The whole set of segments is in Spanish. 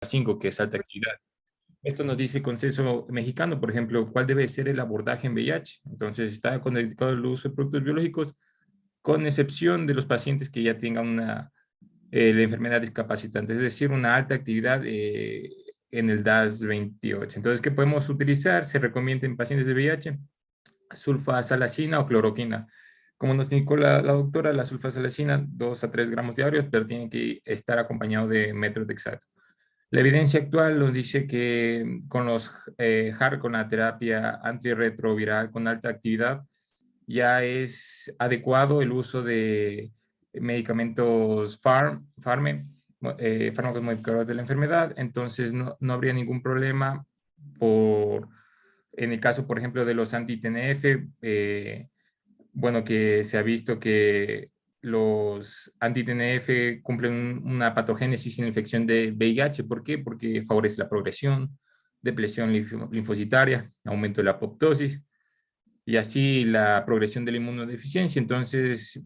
5, que es alta actividad. Esto nos dice el Consenso Mexicano, por ejemplo, cuál debe ser el abordaje en VIH. Entonces, está contraindicado el uso de productos biológicos, con excepción de los pacientes que ya tengan la enfermedad discapacitante, es decir, una alta actividad en el DAS 28. Entonces, ¿qué podemos utilizar? Se recomienda en pacientes de VIH sulfasalacina o cloroquina. Como nos indicó la doctora, la sulfasalacina, 2 a 3 gramos diarios, pero tiene que estar acompañado de methotrexato. La evidencia actual nos dice que con los HAR, con la terapia antirretroviral con alta actividad, ya es adecuado el uso de medicamentos fármacos modificadores de la enfermedad. Entonces no habría ningún problema en el caso, por ejemplo, de los anti-TNF, bueno, que se ha visto que los anti-TNF cumplen una patogénesis en infección de VIH. ¿Por qué? Porque favorece la progresión, depresión linfocitaria, aumento de la apoptosis y así la progresión de la inmunodeficiencia. Entonces,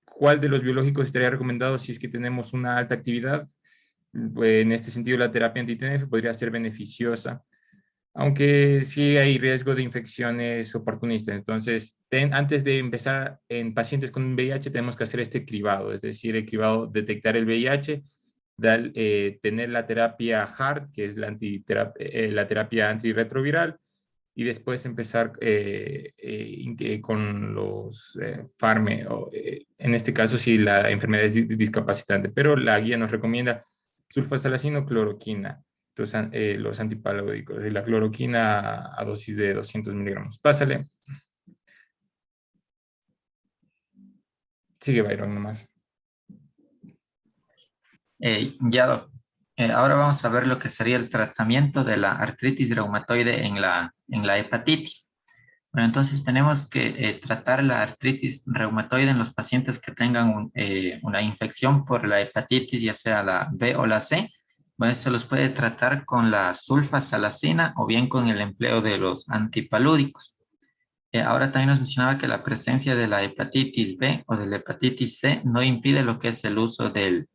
¿cuál de los biológicos estaría recomendado si es que tenemos una alta actividad? En este sentido, la terapia anti-TNF podría ser beneficiosa, aunque sí hay riesgo de infecciones oportunistas. Entonces, antes de empezar en pacientes con VIH, tenemos que hacer este cribado, es decir, el cribado, detectar el VIH, tener la terapia HART, que es la terapia antirretroviral, y después empezar con los en este caso, si la enfermedad es discapacitante, pero la guía nos recomienda sulfasalacina o cloroquina. Entonces, los antipalódicos y la cloroquina a dosis de 200 miligramos. Pásale. Sigue, Byron, nomás. Ya, doc. Ahora vamos a ver lo que sería el tratamiento de la artritis reumatoide en la hepatitis. Bueno, entonces tenemos que tratar la artritis reumatoide en los pacientes que tengan una infección por la hepatitis, ya sea la B o la C. Bueno, se los puede tratar con la sulfasalacina o bien con el empleo de los antipalúdicos. Ahora también nos mencionaba que la presencia de la hepatitis B o de la hepatitis C no impide lo que es el uso de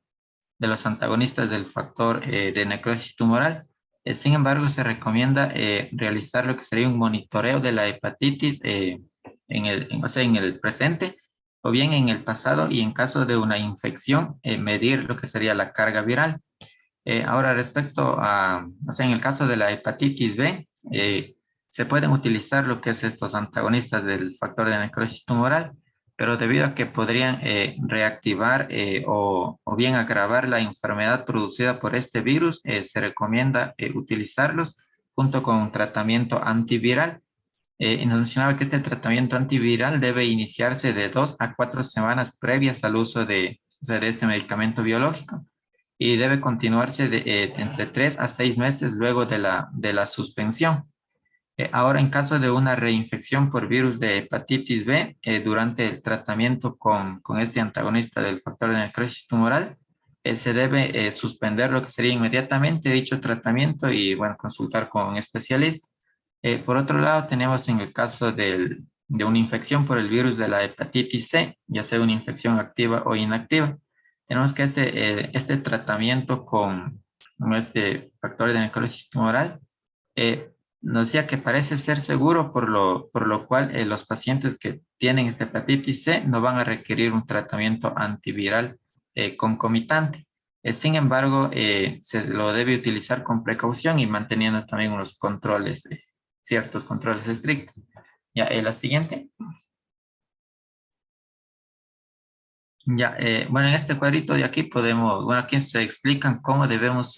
los antagonistas del factor de necrosis tumoral. Sin embargo, se recomienda realizar lo que sería un monitoreo de la hepatitis o sea, en el presente o bien en el pasado, y en caso de una infección, medir lo que sería la carga viral. Ahora, respecto a, o sea, en el caso de la hepatitis B, se pueden utilizar lo que es estos antagonistas del factor de necrosis tumoral, pero debido a que podrían reactivar o bien agravar la enfermedad producida por este virus, se recomienda utilizarlos junto con un tratamiento antiviral. Y nos mencionaba que este tratamiento antiviral debe iniciarse de 2 a 4 semanas previas al uso o sea, de este medicamento biológico, y debe continuarse entre 3 a 6 meses luego de la suspensión. Ahora, en caso de una reinfección por virus de hepatitis B, durante el tratamiento con este antagonista del factor de necrosis tumoral, se debe suspender lo que sería inmediatamente dicho tratamiento y, bueno, consultar con un especialista. Por otro lado, tenemos en el caso de una infección por el virus de la hepatitis C, ya sea una infección activa o inactiva, tenemos que este tratamiento con este factor de necrosis tumoral nos decía que parece ser seguro, por lo cual los pacientes que tienen esta hepatitis C no van a requerir un tratamiento antiviral concomitante. Sin embargo, se lo debe utilizar con precaución y manteniendo también unos controles, ciertos controles estrictos. Ya, la siguiente. Ya, bueno, en este cuadrito de aquí podemos, bueno, aquí se explican cómo debemos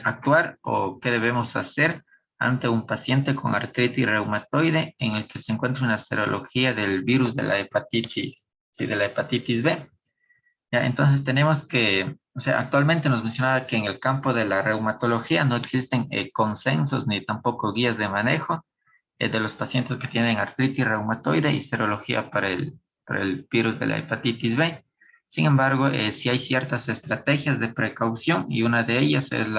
actuar o qué debemos hacer ante un paciente con artritis reumatoide en el que se encuentra una serología del virus de la hepatitis, sí, de la hepatitis B. Ya, entonces tenemos que, o sea, actualmente nos mencionaba que en el campo de la reumatología no existen consensos ni tampoco guías de manejo de los pacientes que tienen artritis reumatoide y serología para el virus de la hepatitis B. Sin embargo, sí hay ciertas estrategias de precaución, y una de ellas es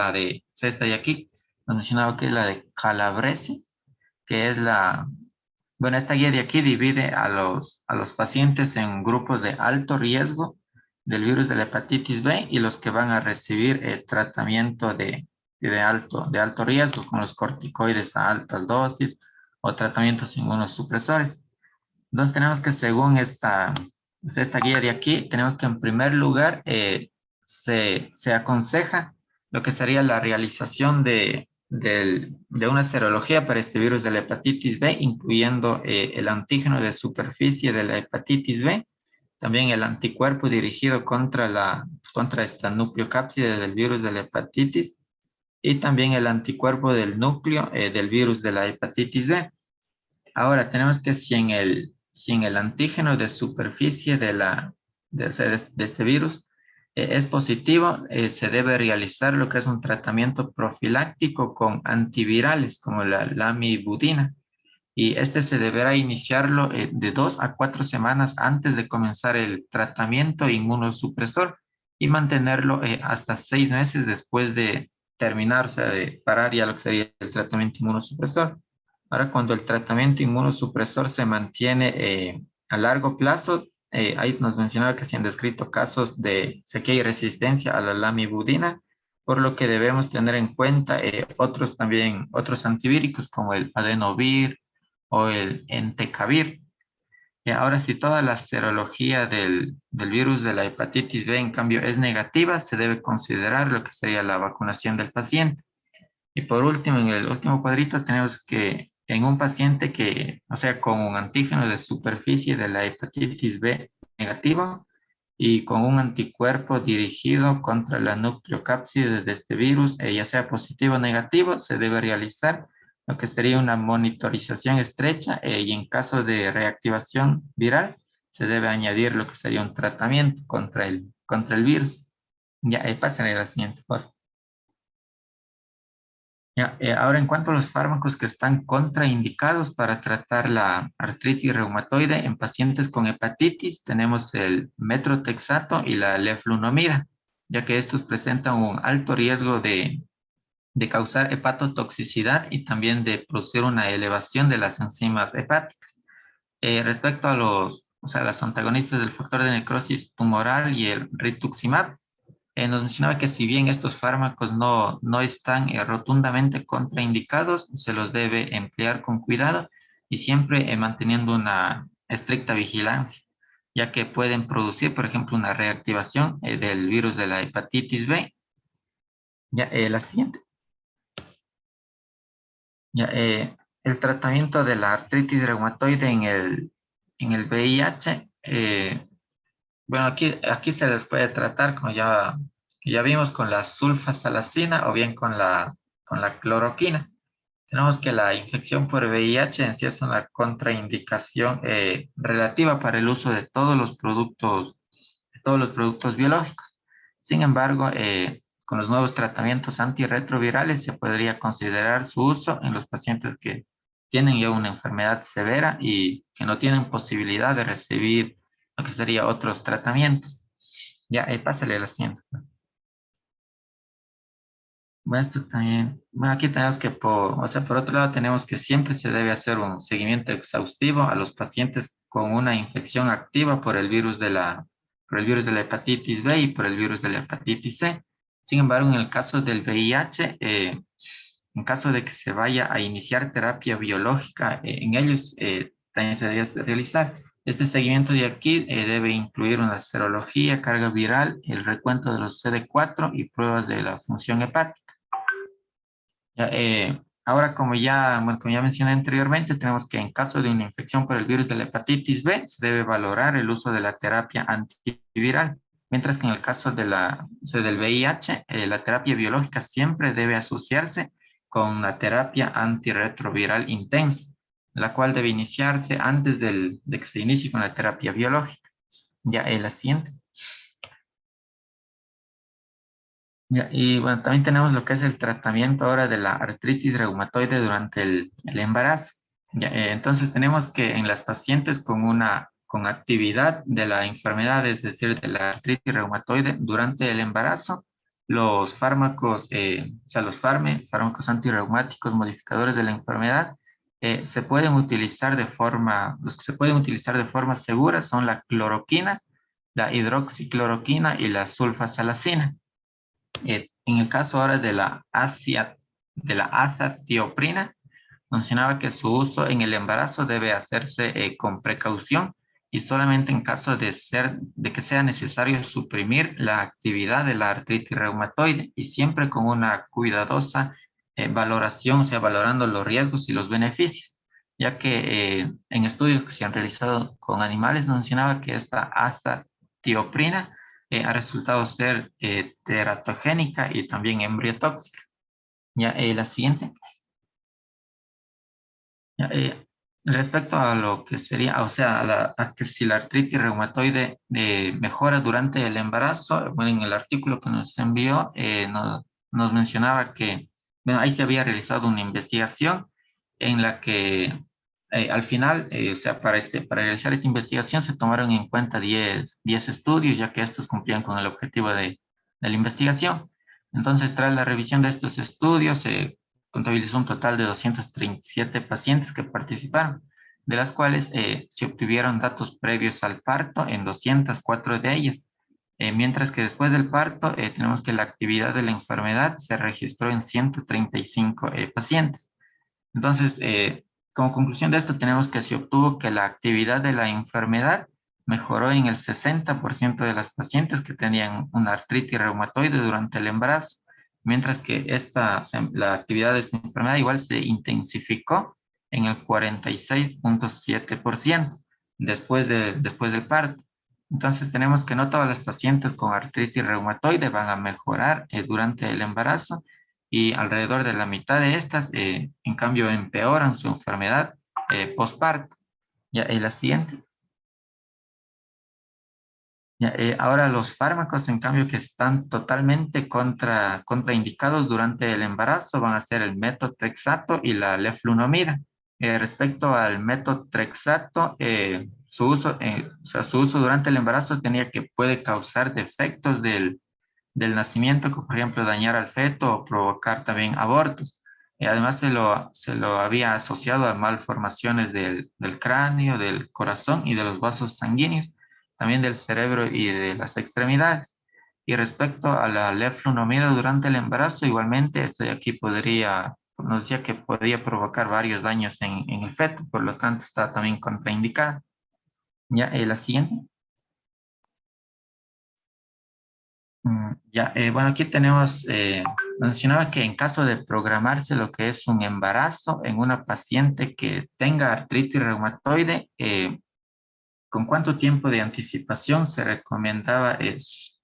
esta de aquí, nos mencionaba que es la de Calabrese, que es bueno, esta guía de aquí divide a los pacientes en grupos de alto riesgo del virus de la hepatitis B y los que van a recibir tratamiento de alto riesgo, con los corticoides a altas dosis o tratamientos inmunosupresores. Entonces tenemos que, según esta guía de aquí, tenemos que en primer lugar se aconseja lo que sería la realización de una serología para este virus de la hepatitis B, incluyendo el antígeno de superficie de la hepatitis B, también el anticuerpo dirigido contra esta nucleocápside del virus de la hepatitis y también el anticuerpo del núcleo del virus de la hepatitis B. Ahora, tenemos que si en el antígeno de superficie de este virus es positivo, se debe realizar lo que es un tratamiento profiláctico con antivirales como la lamivudina. Y este se deberá iniciarlo de 2 a 4 semanas antes de comenzar el tratamiento inmunosupresor y mantenerlo hasta 6 meses después de terminar, o sea, de parar ya lo que sería el tratamiento inmunosupresor. Ahora, cuando el tratamiento inmunosupresor se mantiene a largo plazo, ahí nos mencionaba que se han descrito casos de sequía y resistencia a la lamivudina, por lo que debemos tener en cuenta otros antivíricos como el adenovir o el entecavir. Y ahora, si toda la serología del virus de la hepatitis B, en cambio, es negativa, se debe considerar lo que sería la vacunación del paciente. Y por último, en el último cuadrito tenemos que en un paciente que, o sea, con un antígeno de superficie de la hepatitis B negativo y con un anticuerpo dirigido contra la nucleocápside de este virus, ya sea positivo o negativo, se debe realizar lo que sería una monitorización estrecha y en caso de reactivación viral, se debe añadir lo que sería un tratamiento contra el virus. Ya, pásenle a la siguiente, por favor. Ya, ahora, en cuanto a los fármacos que están contraindicados para tratar la artritis reumatoide en pacientes con hepatitis, tenemos el metrotexato y la leflunomida, ya que estos presentan un alto riesgo de causar hepatotoxicidad y también de producir una elevación de las enzimas hepáticas. Respecto a las antagonistas del factor de necrosis tumoral y el rituximab, nos mencionaba que si bien estos fármacos no están rotundamente contraindicados, se los debe emplear con cuidado y siempre manteniendo una estricta vigilancia, ya que pueden producir, por ejemplo, una reactivación del virus de la hepatitis B. Ya, la siguiente. Ya, el tratamiento de la artritis reumatoide en el VIH, bueno, aquí se les puede tratar, como ya vimos, con la sulfasalacina o bien con la cloroquina. Tenemos que la infección por VIH en sí es una contraindicación relativa para el uso de todos los productos biológicos. Sin embargo, con los nuevos tratamientos antirretrovirales se podría considerar su uso en los pacientes que tienen ya una enfermedad severa y que no tienen posibilidad de recibir lo que sería otros tratamientos. Ya, pásale a la siguiente. Bueno, esto también, bueno, aquí tenemos que, por otro lado, tenemos que siempre se debe hacer un seguimiento exhaustivo a los pacientes con una infección activa por el virus de la hepatitis B y por el virus de la hepatitis C. Sin embargo, en el caso del VIH, en caso de que se vaya a iniciar terapia biológica, en ellos también se debe realizar. Este seguimiento de aquí debe incluir una serología, carga viral, el recuento de los CD4 y pruebas de la función hepática. Ya, ahora, como ya mencioné anteriormente, tenemos que en caso de una infección por el virus de la hepatitis B, se debe valorar el uso de la terapia antiviral, mientras que en el caso del VIH, la terapia biológica siempre debe asociarse con una terapia antirretroviral intensa, la cual debe iniciarse antes de que se inicie con la terapia biológica. Ya, la siguiente. Ya, y bueno, también tenemos lo que es el tratamiento ahora de la artritis reumatoide durante el embarazo. Ya, entonces tenemos que en las pacientes con actividad de la enfermedad, es decir, de la artritis reumatoide durante el embarazo, los fármacos, los fármacos antirreumáticos modificadores de la enfermedad, los que se pueden utilizar de forma segura son la cloroquina, la hidroxicloroquina y la sulfasalacina. En el caso ahora de de la azatioprina, mencionaba que su uso en el embarazo debe hacerse con precaución y solamente en caso de que sea necesario suprimir la actividad de la artritis reumatoide y siempre con una cuidadosa valoración, o sea, valorando los riesgos y los beneficios, ya que en estudios que se han realizado con animales mencionaba que esta azatioprina ha resultado ser teratogénica y también embriotóxica. Ya, la siguiente. Ya, respecto a lo que sería, o sea, a que si la artritis reumatoide mejora durante el embarazo, bueno, en el artículo que nos envió, nos mencionaba que, bueno, ahí se había realizado una investigación en la que al final, o sea, para realizar esta investigación se tomaron en cuenta 10 estudios, ya que estos cumplían con el objetivo de la investigación. Entonces, tras la revisión de estos estudios, se contabilizó un total de 237 pacientes que participaron, de las cuales se obtuvieron datos previos al parto en 204 de ellas, mientras que después del parto tenemos que la actividad de la enfermedad se registró en 135 pacientes. Entonces, como conclusión de esto, tenemos que se obtuvo que la actividad de la enfermedad mejoró en el 60% de las pacientes que tenían una artritis reumatoide durante el embarazo, mientras que la actividad de esta enfermedad igual se intensificó en el 46,7% después del parto. Entonces tenemos que no todas las pacientes con artritis reumatoide van a mejorar durante el embarazo, y alrededor de la mitad de estas, en cambio, empeoran su enfermedad postparto. Ya, la siguiente. Ya, ahora los fármacos, en cambio, que están totalmente contraindicados durante el embarazo van a ser el metotrexato y la leflunomida. Respecto al metotrexato, o sea, su uso durante el embarazo puede causar defectos del nacimiento, como por ejemplo dañar al feto o provocar también abortos. Además, se lo había asociado a malformaciones del cráneo, del corazón y de los vasos sanguíneos, también del cerebro y de las extremidades. Y respecto a la leflunomida durante el embarazo, igualmente, esto de aquí nos decía que podía provocar varios daños en el feto, por lo tanto está también contraindicada. Ya, la siguiente. Ya, bueno, aquí tenemos, mencionaba que en caso de programarse lo que es un embarazo en una paciente que tenga artritis reumatoide, ¿con cuánto tiempo de anticipación se recomendaba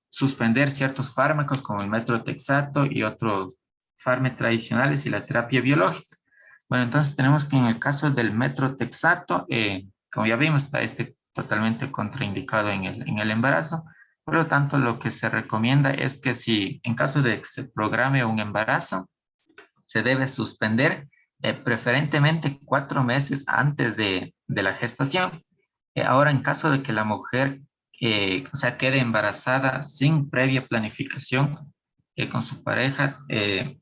suspender ciertos fármacos como el metotrexato y otros fármacos tradicionales y la terapia biológica? Bueno, entonces tenemos que en el caso del metotrexato, como ya vimos, está totalmente contraindicado en el embarazo. Por lo tanto, lo que se recomienda es que si en caso de que se programe un embarazo, se debe suspender preferentemente 4 meses antes de la gestación. Ahora, en caso de que la mujer, o sea, quede embarazada sin previa planificación con su pareja, el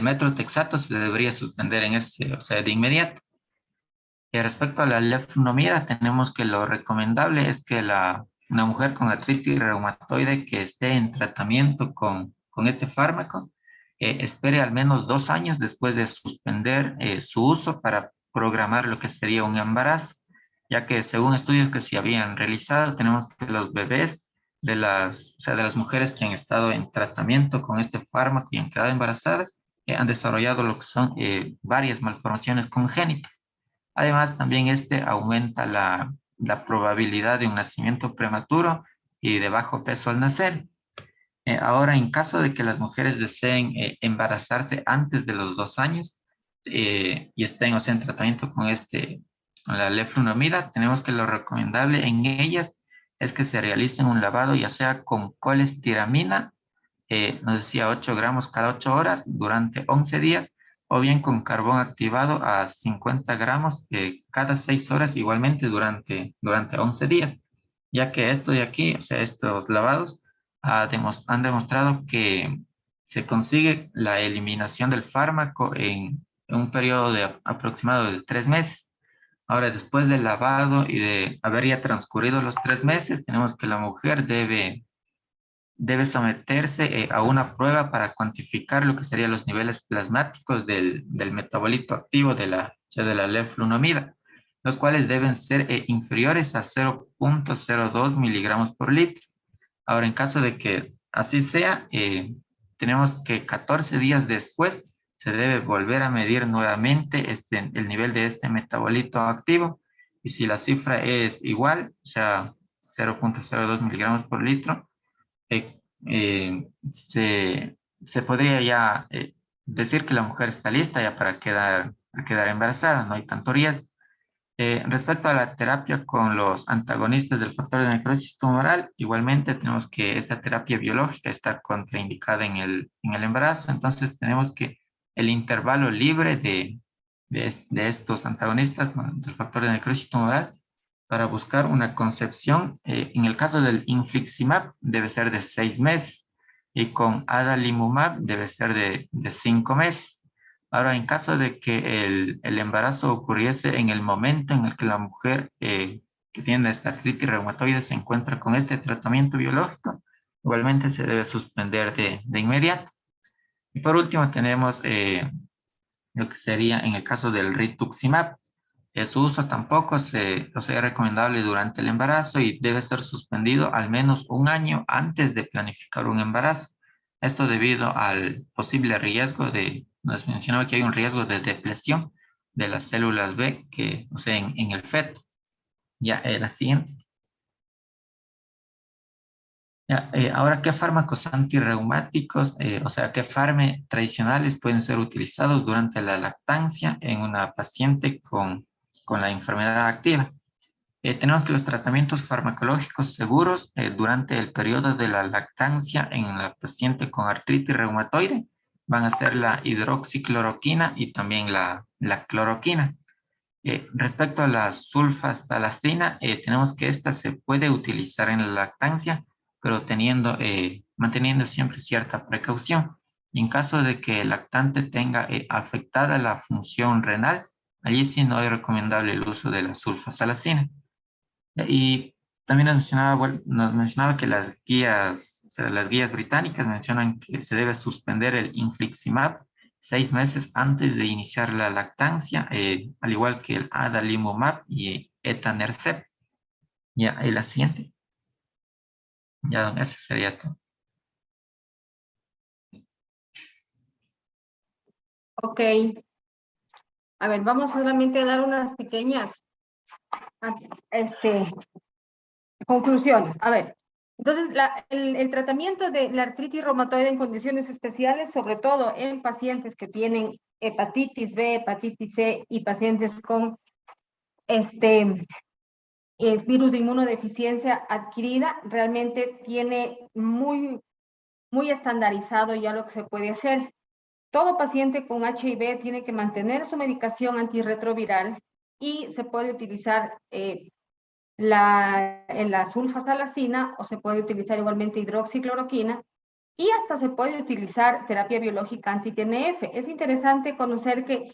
metotrexato se debería suspender o sea, de inmediato. Respecto a la leflunomida, tenemos que lo recomendable es que una mujer con artritis reumatoide que esté en tratamiento con este fármaco, espere al menos 2 años después de suspender su uso para programar lo que sería un embarazo, ya que según estudios que se habían realizado, tenemos que los bebés o sea, de las mujeres que han estado en tratamiento con este fármaco y han quedado embarazadas, han desarrollado lo que son varias malformaciones congénitas. Además, también este aumenta la probabilidad de un nacimiento prematuro y de bajo peso al nacer. Ahora, en caso de que las mujeres deseen embarazarse antes de los 2 años y estén, o sea, en tratamiento con la leflunomida, tenemos que lo recomendable en ellas es que se realicen un lavado, ya sea con colestiramina, nos decía 8 gramos cada 8 horas durante 11 días, o bien con carbón activado a 50 gramos cada 6 horas igualmente durante 11 días, ya que esto de aquí, o sea, estos lavados han demostrado que se consigue la eliminación del fármaco en un periodo aproximado de 3 meses. Ahora, después del lavado y de haber ya transcurrido los 3 meses, tenemos que la mujer debe debe someterse a una prueba para cuantificar lo que serían los niveles plasmáticos del metabolito activo de la leflunomida, los cuales deben ser inferiores a 0,02 miligramos por litro. Ahora, en caso de que así sea, tenemos que 14 días después se debe volver a medir nuevamente el nivel de este metabolito activo, y si la cifra es igual, o sea, 0,02 miligramos por litro, se podría ya decir que la mujer está lista ya para quedar embarazada, no hay tanto riesgo. Respecto a la terapia con los antagonistas del factor de necrosis tumoral, igualmente tenemos que esta terapia biológica está contraindicada en el embarazo, entonces tenemos que el intervalo libre de estos antagonistas del factor de necrosis tumoral para buscar una concepción, en el caso del infliximab debe ser de 6 meses y con adalimumab debe ser de 5 meses. Ahora, en caso de que el embarazo ocurriese en el momento en el que la mujer que tiene esta artritis reumatoide se encuentra con este tratamiento biológico, igualmente se debe suspender de inmediato. Y por último tenemos lo que sería en el caso del rituximab. Su uso tampoco o sea, es recomendable durante el embarazo y debe ser suspendido al menos un año antes de planificar un embarazo. Esto debido al posible riesgo nos mencionaba que hay un riesgo de depresión de las células B o sea, en el feto. Ya, la siguiente. Ya, ahora, ¿qué fármacos antirreumáticos, o sea, qué tradicionales pueden ser utilizados durante la lactancia en una paciente con la enfermedad activa? Tenemos que los tratamientos farmacológicos seguros durante el periodo de la lactancia en la paciente con artritis reumatoide van a ser la hidroxicloroquina y también la cloroquina. Respecto a la sulfasalacina, tenemos que esta se puede utilizar en la lactancia, pero manteniendo siempre cierta precaución. En caso de que el lactante tenga afectada la función renal, allí sí no es recomendable el uso de la sulfasalacina. Y también nos mencionaba que o sea, las guías británicas mencionan que se debe suspender el infliximab 6 meses antes de iniciar la lactancia, al igual que el adalimumab y etanercept. Ya, y la siguiente. Ya, don, eso sería todo. Ok. A ver, vamos solamente a dar unas pequeñas conclusiones. A ver, entonces el tratamiento de la artritis reumatoide en condiciones especiales, sobre todo en pacientes que tienen hepatitis B, hepatitis C y pacientes con virus de inmunodeficiencia adquirida, realmente tiene muy estandarizado ya lo que se puede hacer. Todo paciente con HIV tiene que mantener su medicación antirretroviral y se puede utilizar la sulfasalacina o se puede utilizar igualmente hidroxicloroquina y hasta se puede utilizar terapia biológica anti-TNF. Es interesante conocer que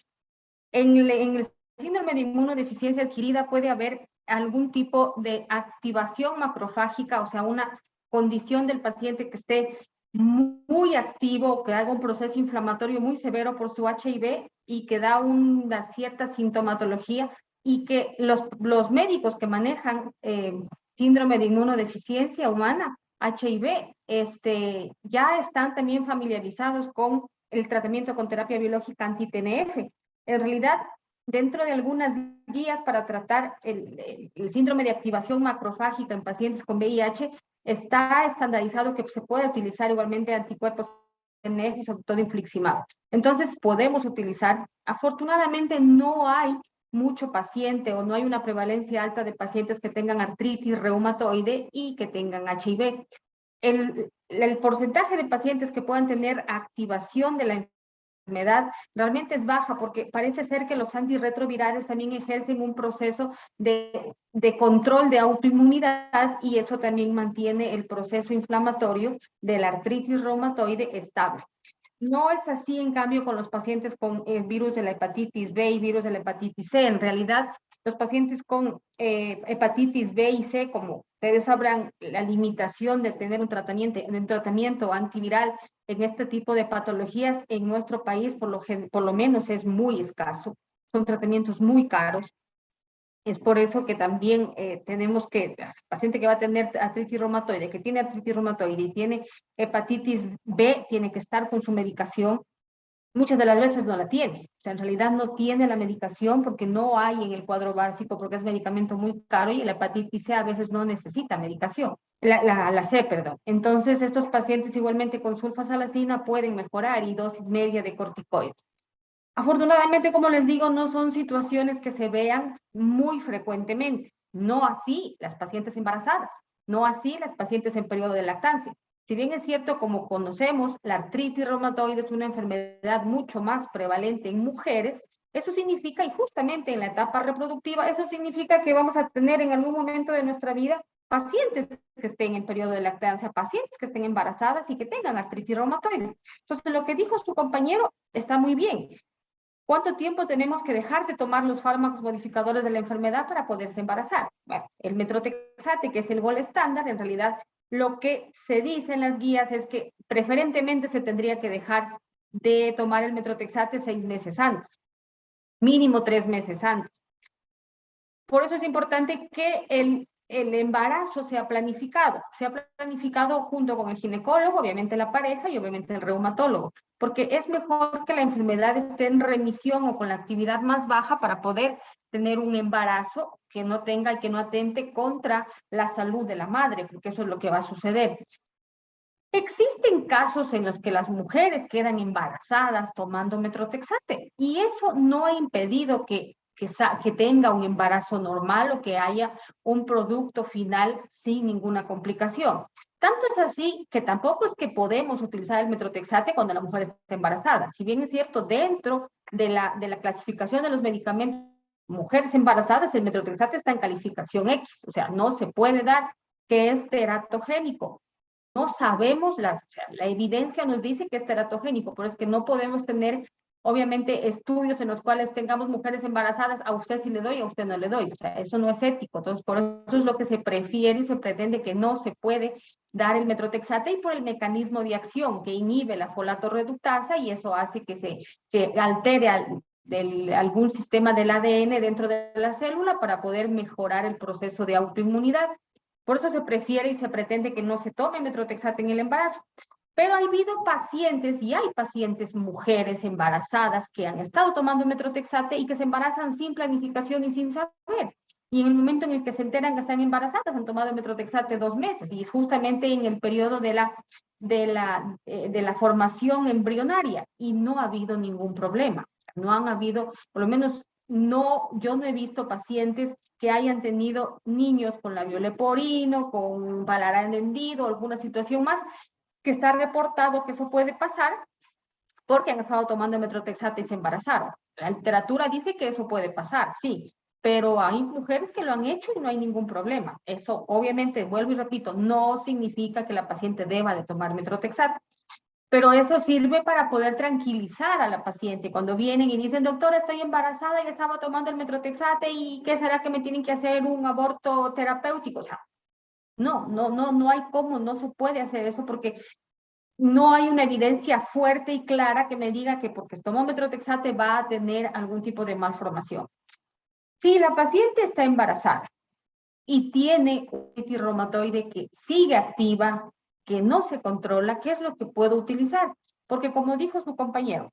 en el síndrome de inmunodeficiencia adquirida puede haber algún tipo de activación macrofágica, o sea, una condición del paciente que esté muy activo, que haga un proceso inflamatorio muy severo por su HIV y que da una cierta sintomatología y que los médicos que manejan síndrome de inmunodeficiencia humana, HIV, ya están también familiarizados con el tratamiento con terapia biológica anti-TNF. En realidad, dentro de algunas guías para tratar el síndrome de activación macrofágica en pacientes con VIH, está estandarizado que se puede utilizar igualmente anticuerpos TNF y sobre todo infliximab. Entonces, podemos utilizar. Afortunadamente, no hay mucho paciente o no hay una prevalencia alta de pacientes que tengan artritis reumatoide y que tengan HIV. El porcentaje de pacientes que puedan tener activación de la enfermedad realmente es baja porque parece ser que los antirretrovirales también ejercen un proceso de control de autoinmunidad y eso también mantiene el proceso inflamatorio de la artritis reumatoide estable. No es así, en cambio, con los pacientes con virus de la hepatitis B y virus de la hepatitis C. En realidad, Los pacientes con hepatitis B y C, como ustedes sabrán, la limitación de tener un tratamiento antiviral en este tipo de patologías en nuestro país por lo menos es muy escaso. Son tratamientos muy caros. Es por eso que también tenemos que, el paciente que va a tener artritis reumatoide, que tiene artritis reumatoide y tiene hepatitis B, tiene que estar con su medicación. Muchas de las veces no la tiene. O sea, en realidad no tiene la medicación porque no hay en el cuadro básico, porque es medicamento muy caro y la hepatitis C a veces no necesita medicación. La C, perdón. Entonces, estos pacientes igualmente con sulfasalacina pueden mejorar y dosis media de corticoides. Afortunadamente, como les digo, no son situaciones que se vean muy frecuentemente. No así las pacientes embarazadas, no así las pacientes en periodo de lactancia. Si bien es cierto, como conocemos, la artritis reumatoide es una enfermedad mucho más prevalente en mujeres, eso significa, y justamente en la etapa reproductiva, eso significa que vamos a tener en algún momento de nuestra vida pacientes que estén en periodo de lactancia, pacientes que estén embarazadas y que tengan artritis reumatoide. Entonces, lo que dijo su compañero está muy bien. ¿Cuánto tiempo tenemos que dejar de tomar los fármacos modificadores de la enfermedad para poderse embarazar? Bueno, el metrotexate, que es el gol estándar, en realidad lo que se dice en las guías es que preferentemente se tendría que dejar de tomar el metrotexate 6 meses antes, mínimo 3 meses antes. Por eso es importante que el embarazo sea planificado junto con el ginecólogo, obviamente la pareja y obviamente el reumatólogo, porque es mejor que la enfermedad esté en remisión o con la actividad más baja para poder tener un embarazo que no tenga y que no atente contra la salud de la madre, porque eso es lo que va a suceder. Existen casos en los que las mujeres quedan embarazadas tomando metrotexate y eso no ha impedido que tenga un embarazo normal o que haya un producto final sin ninguna complicación. Tanto es así que tampoco es que podemos utilizar el metrotexate cuando la mujer está embarazada. Si bien es cierto, dentro de la clasificación de los medicamentos mujeres embarazadas, el metrotexate está en calificación X, o sea, no se puede dar, que es teratogénico. No sabemos, o sea, la evidencia nos dice que es teratogénico, pero es que no podemos tener, obviamente, estudios en los cuales tengamos mujeres embarazadas, a usted sí le doy, a usted no le doy. O sea, eso no es ético. Entonces, por eso es lo que se prefiere y se pretende que no se puede dar el metrotexate y por el mecanismo de acción que inhibe la folato reductasa y eso hace que altere algún sistema del ADN dentro de la célula para poder mejorar el proceso de autoinmunidad. Por eso se prefiere y se pretende que no se tome metrotexate en el embarazo. Pero ha habido pacientes y hay pacientes mujeres embarazadas que han estado tomando metrotexate y que se embarazan sin planificación y sin saber. Y en el momento en el que se enteran que están embarazadas han tomado metrotexate 2 meses y es justamente en el periodo de la formación embrionaria y no ha habido ningún problema. No han habido, por lo menos yo no he visto pacientes que hayan tenido niños con labio leporino, con paladar hendido, alguna situación más, que está reportado que eso puede pasar porque han estado tomando metrotexate y se embarazaron. La literatura dice que eso puede pasar, sí, pero hay mujeres que lo han hecho y no hay ningún problema. Eso, obviamente, vuelvo y repito, no significa que la paciente deba de tomar metrotexate. Pero eso sirve para poder tranquilizar a la paciente. Cuando vienen y dicen, doctora, estoy embarazada y estaba tomando el metrotexate y ¿qué será que me tienen que hacer un aborto terapéutico? O sea, no hay cómo, no se puede hacer eso porque no hay una evidencia fuerte y clara que me diga que porque tomó metrotexate va a tener algún tipo de malformación. Si la paciente está embarazada y tiene artritis reumatoide que sigue activa, que no se controla, ¿qué es lo que puedo utilizar? Porque como dijo su compañero,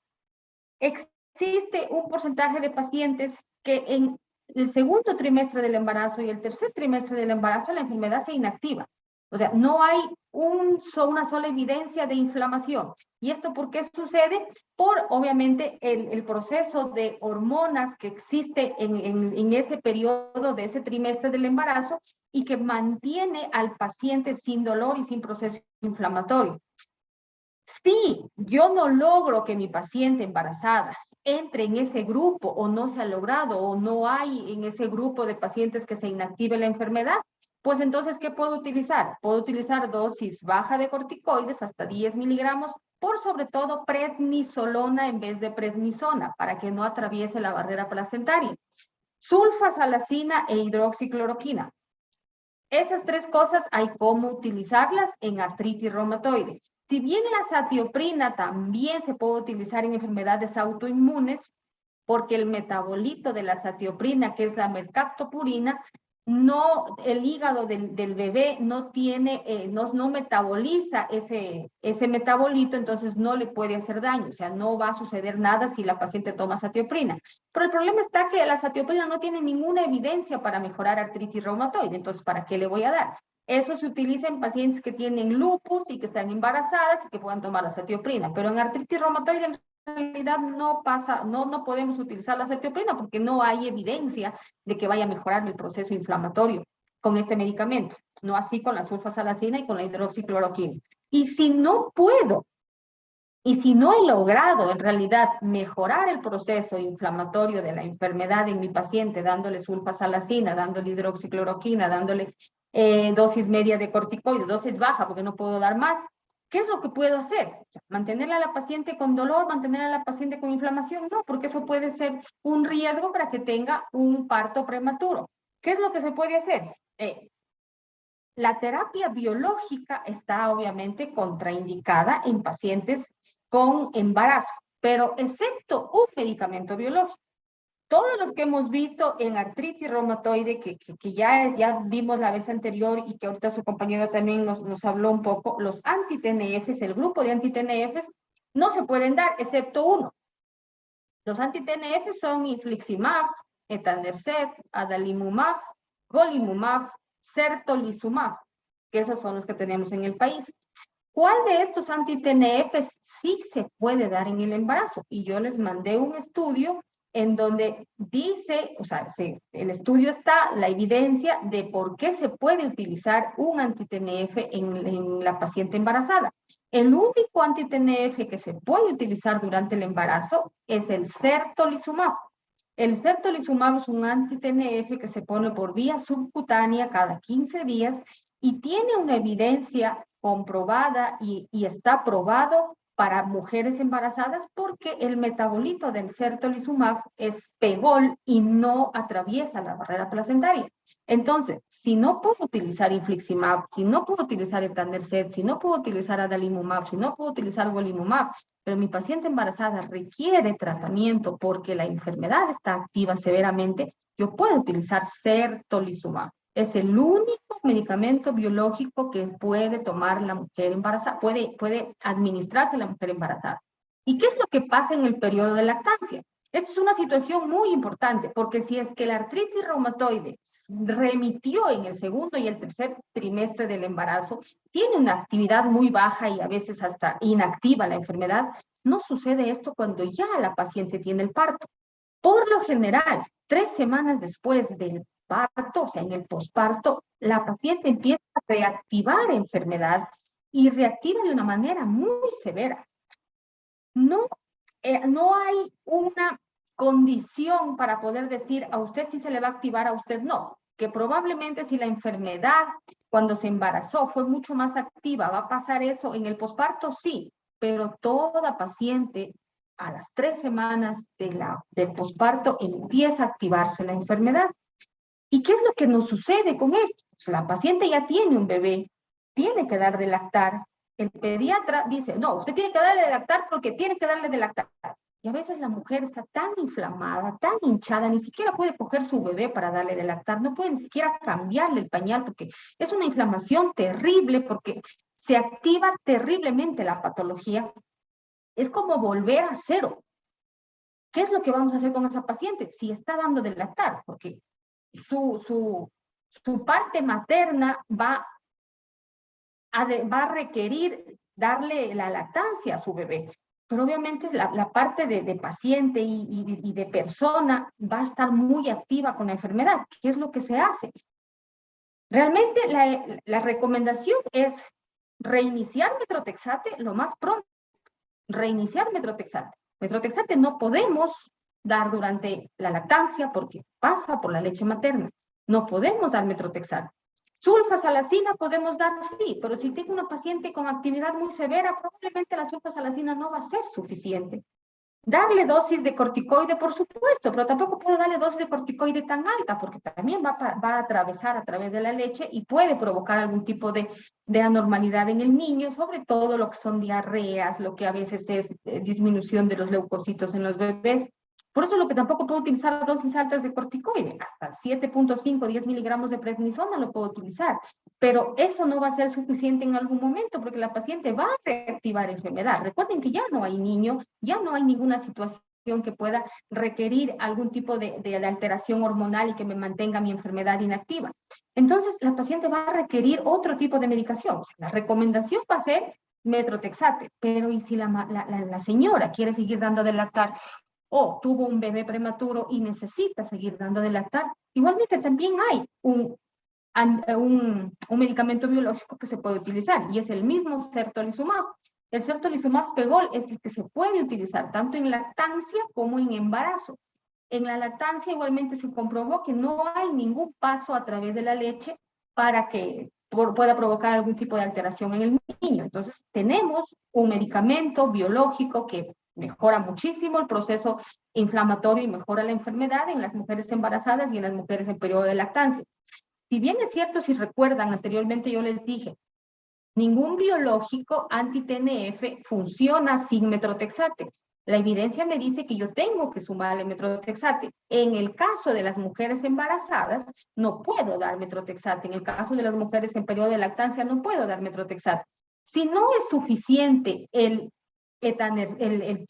existe un porcentaje de pacientes que en el segundo trimestre del embarazo y el tercer trimestre del embarazo la enfermedad se inactiva. O sea, no hay una sola evidencia de inflamación. ¿Y esto por qué sucede? Por, obviamente, el proceso de hormonas que existe en ese periodo de ese trimestre del embarazo y que mantiene al paciente sin dolor y sin proceso inflamatorio. Si yo no logro que mi paciente embarazada entre en ese grupo o no se ha logrado o no hay en ese grupo de pacientes que se inactive la enfermedad, pues entonces, ¿qué puedo utilizar? Puedo utilizar dosis baja de corticoides, hasta 10 miligramos, por sobre todo prednisolona en vez de prednisona, para que no atraviese la barrera placentaria. sulfasalacina e hidroxicloroquina. Esas tres cosas hay cómo utilizarlas en artritis reumatoide. Si bien la satioprina también se puede utilizar en enfermedades autoinmunes, porque el metabolito de la satioprina, que es la mercaptopurina, no, el hígado del bebé no tiene, no metaboliza ese metabolito, entonces no le puede hacer daño, o sea, no va a suceder nada si la paciente toma satioprina. Pero el problema está que la satioprina no tiene ninguna evidencia para mejorar artritis reumatoide, entonces, ¿para qué le voy a dar? Eso se utiliza en pacientes que tienen lupus y que están embarazadas y que puedan tomar la satioprina, pero en artritis reumatoide en realidad no pasa, no podemos utilizar la satioprina porque no hay evidencia de que vaya a mejorar el proceso inflamatorio con este medicamento, no así con la sulfasalacina y con la hidroxicloroquina. Y si no puedo, y si no he logrado en realidad mejorar el proceso inflamatorio de la enfermedad en mi paciente, dándole sulfasalacina, dándole hidroxicloroquina, dándole dosis media de corticoides, dosis baja porque no puedo dar más, ¿qué es lo que puedo hacer? ¿Mantener a la paciente con dolor? ¿Mantener a la paciente con inflamación? No, porque eso puede ser un riesgo para que tenga un parto prematuro. ¿Qué es lo que se puede hacer? La terapia biológica está obviamente contraindicada en pacientes con embarazo, pero excepto un medicamento biológico. Todos los que hemos visto en artritis reumatoide, que ya vimos la vez anterior y que ahorita su compañero también nos habló un poco, los anti-TNFs, el grupo de anti-TNFs, no se pueden dar, excepto uno. Los anti-TNFs son infliximab, etanercept, adalimumab, golimumab, certolizumab, que esos son los que tenemos en el país. ¿Cuál de estos anti-TNFs sí se puede dar en el embarazo? Y yo les mandé un estudio en donde dice, o sea, el estudio está, la evidencia de por qué se puede utilizar un anti-TNF en la paciente embarazada. El único anti-TNF que se puede utilizar durante el embarazo es el certolizumab. El certolizumab es un anti-TNF que se pone por vía subcutánea cada 15 días y tiene una evidencia comprobada y está probado para mujeres embarazadas porque el metabolito del certolizumab es pegol y no atraviesa la barrera placentaria. Entonces, si no puedo utilizar infliximab, si no puedo utilizar etanercept, si no puedo utilizar adalimumab, si no puedo utilizar golimumab, pero mi paciente embarazada requiere tratamiento porque la enfermedad está activa severamente, yo puedo utilizar certolizumab. Es el único medicamento biológico que puede tomar la mujer embarazada, puede administrarse la mujer embarazada. ¿Y qué es lo que pasa en el periodo de lactancia? Esta es una situación muy importante, porque si es que la artritis reumatoide remitió en el segundo y el tercer trimestre del embarazo, tiene una actividad muy baja y a veces hasta inactiva la enfermedad, no sucede esto cuando ya la paciente tiene el parto. Por lo general, 3 semanas después del parto, o sea, en el posparto, la paciente empieza a reactivar enfermedad y reactiva de una manera muy severa. No hay una condición para poder decir a usted sí se le va a activar, a usted no. Que probablemente si la enfermedad cuando se embarazó fue mucho más activa, ¿va a pasar eso en el posparto? Sí, pero toda paciente a las 3 semanas del posparto empieza a activarse la enfermedad. ¿Y qué es lo que nos sucede con esto? Pues la paciente ya tiene un bebé, tiene que dar de lactar. El pediatra dice, no, usted tiene que darle de lactar porque tiene que darle de lactar. Y a veces la mujer está tan inflamada, tan hinchada, ni siquiera puede coger su bebé para darle de lactar, no puede ni siquiera cambiarle el pañal porque es una inflamación terrible, porque se activa terriblemente la patología. Es como volver a cero. ¿Qué es lo que vamos a hacer con esa paciente? Si está dando de lactar, porque su parte materna va a requerir darle la lactancia a su bebé. Pero obviamente la parte de paciente y de persona va a estar muy activa con la enfermedad. ¿Qué es lo que se hace? Realmente la recomendación es reiniciar metrotexate lo más pronto. Reiniciar metrotexate. Metrotexate no podemos dar durante la lactancia porque pasa por la leche materna. No podemos dar metrotexate. Sulfasalacina podemos dar, sí, pero si tengo una paciente con actividad muy severa, probablemente la sulfasalacina no va a ser suficiente. Darle dosis de corticoide, por supuesto, pero tampoco puedo darle dosis de corticoide tan alta, porque también va a atravesar a través de la leche y puede provocar algún tipo de anormalidad en el niño, sobre todo lo que son diarreas, lo que a veces es disminución de los leucocitos en los bebés. Por eso lo que tampoco puedo utilizar dosis altas de corticoide, hasta 7.5, 10 miligramos de prednisona lo puedo utilizar, pero eso no va a ser suficiente en algún momento porque la paciente va a reactivar enfermedad. Recuerden que ya no hay niño, ya no hay ninguna situación que pueda requerir algún tipo de alteración hormonal y que me mantenga mi enfermedad inactiva. Entonces, la paciente va a requerir otro tipo de medicación. La recomendación va a ser metrotexate, pero ¿y si la señora quiere seguir dando de lactar o tuvo un bebé prematuro y necesita seguir dando de lactar? Igualmente también hay un medicamento biológico que se puede utilizar y es el mismo certolizumab. El certolizumab pegol es el que se puede utilizar tanto en lactancia como en embarazo. En la lactancia igualmente se comprobó que no hay ningún paso a través de la leche para que pueda provocar algún tipo de alteración en el niño. Entonces tenemos un medicamento biológico que mejora muchísimo el proceso inflamatorio y mejora la enfermedad en las mujeres embarazadas y en las mujeres en periodo de lactancia. Si bien es cierto, si recuerdan, anteriormente yo les dije, ningún biológico anti-TNF funciona sin metrotexate. La evidencia me dice que yo tengo que sumarle metrotexate. En el caso de las mujeres embarazadas, no puedo dar metrotexate. En el caso de las mujeres en periodo de lactancia, no puedo dar metrotexate. Si no es suficiente el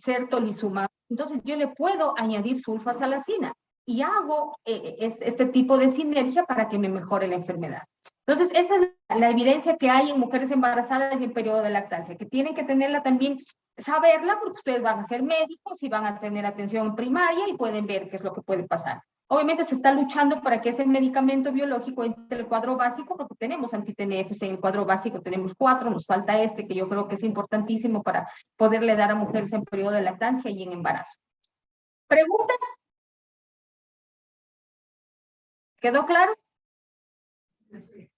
certolizumab, entonces yo le puedo añadir sulfasalacina y hago este tipo de sinergia para que me mejore la enfermedad. Entonces, esa es la evidencia que hay en mujeres embarazadas y en periodo de lactancia, que tienen que tenerla también, saberla, porque ustedes van a ser médicos y van a tener atención primaria y pueden ver qué es lo que puede pasar. Obviamente se está luchando para que ese medicamento biológico entre el cuadro básico, porque tenemos anti-TNFs en el cuadro básico, tenemos 4, nos falta este, que yo creo que es importantísimo para poderle dar a mujeres en periodo de lactancia y en embarazo. ¿Preguntas? ¿Quedó claro?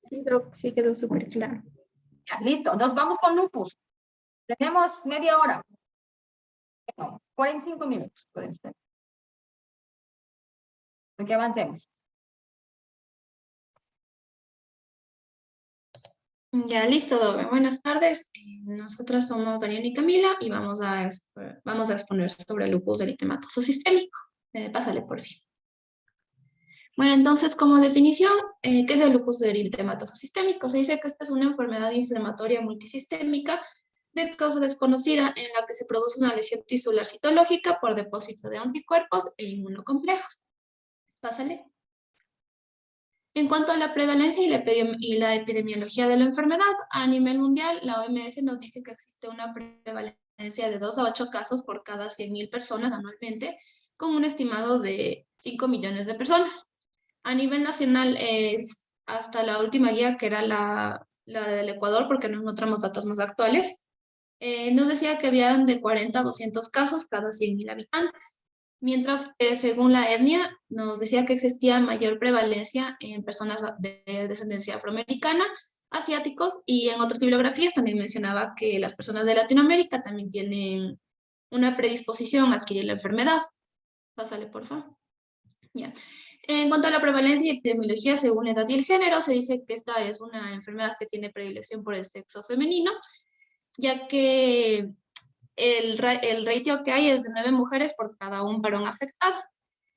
Sí, Doc, sí quedó súper claro. Ya, listo, nos vamos con lupus. Tenemos media hora. No, 45 minutos podemos tener. Que avancemos. Ya, listo, Doc. Buenas tardes. Nosotras somos Daniela y Camila y vamos a exponer sobre el lupus eritematoso sistémico. Pásale, por fin. Bueno, entonces, como definición, ¿qué es el lupus eritematoso sistémico? Se dice que esta es una enfermedad inflamatoria multisistémica de causa desconocida en la que se produce una lesión tisular citológica por depósito de anticuerpos e inmunocomplejos. Pásale. En cuanto a la prevalencia y la epidemiología de la enfermedad, a nivel mundial, la OMS nos dice que existe una prevalencia de 2 a 8 casos por cada 100.000 personas anualmente, con un estimado de 5 millones de personas. A nivel nacional, hasta la última guía, que era la del Ecuador, porque no encontramos datos más actuales, nos decía que habían de 40 a 200 casos cada 100.000 habitantes. Mientras que según la etnia nos decía que existía mayor prevalencia en personas de descendencia afroamericana, asiáticos, y en otras bibliografías también mencionaba que las personas de Latinoamérica también tienen una predisposición a adquirir la enfermedad. Pásale, por favor. Ya. En cuanto a la prevalencia y epidemiología según la edad y el género, se dice que esta es una enfermedad que tiene predilección por el sexo femenino, ya que el ratio que hay es de 9 mujeres por cada un varón afectado.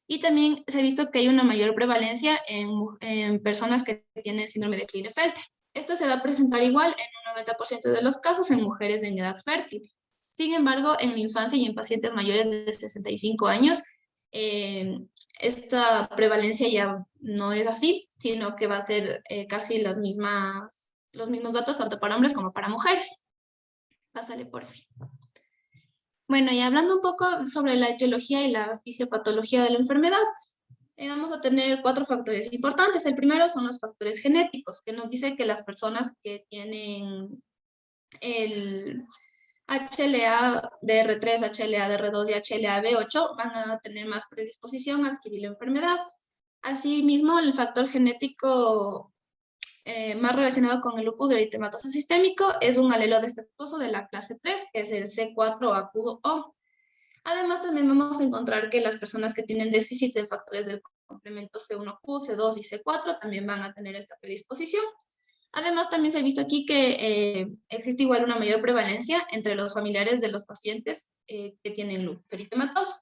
Y también se ha visto que hay una mayor prevalencia en personas que tienen síndrome de Klinefelter. Esto se va a presentar igual en un 90% de los casos en mujeres en edad fértil. Sin embargo, en la infancia y en pacientes mayores de 65 años, esta prevalencia ya no es así, sino que va a ser casi los mismos datos tanto para hombres como para mujeres. Pásale, por fin. Bueno, y hablando un poco sobre la etiología y la fisiopatología de la enfermedad, vamos a tener 4 factores importantes. El primero son los factores genéticos, que nos dice que las personas que tienen el HLA-DR3, HLA-DR2 y HLA-B8 van a tener más predisposición a adquirir la enfermedad. Asimismo, el factor genético más relacionado con el lupus eritematoso sistémico es un alelo defectuoso de la clase 3, que es el C4 agudo O. Además, también vamos a encontrar que las personas que tienen déficits en factores del complemento C1Q, C2 y C4 también van a tener esta predisposición. Además, también se ha visto aquí que existe igual una mayor prevalencia entre los familiares de los pacientes que tienen lupus eritematoso.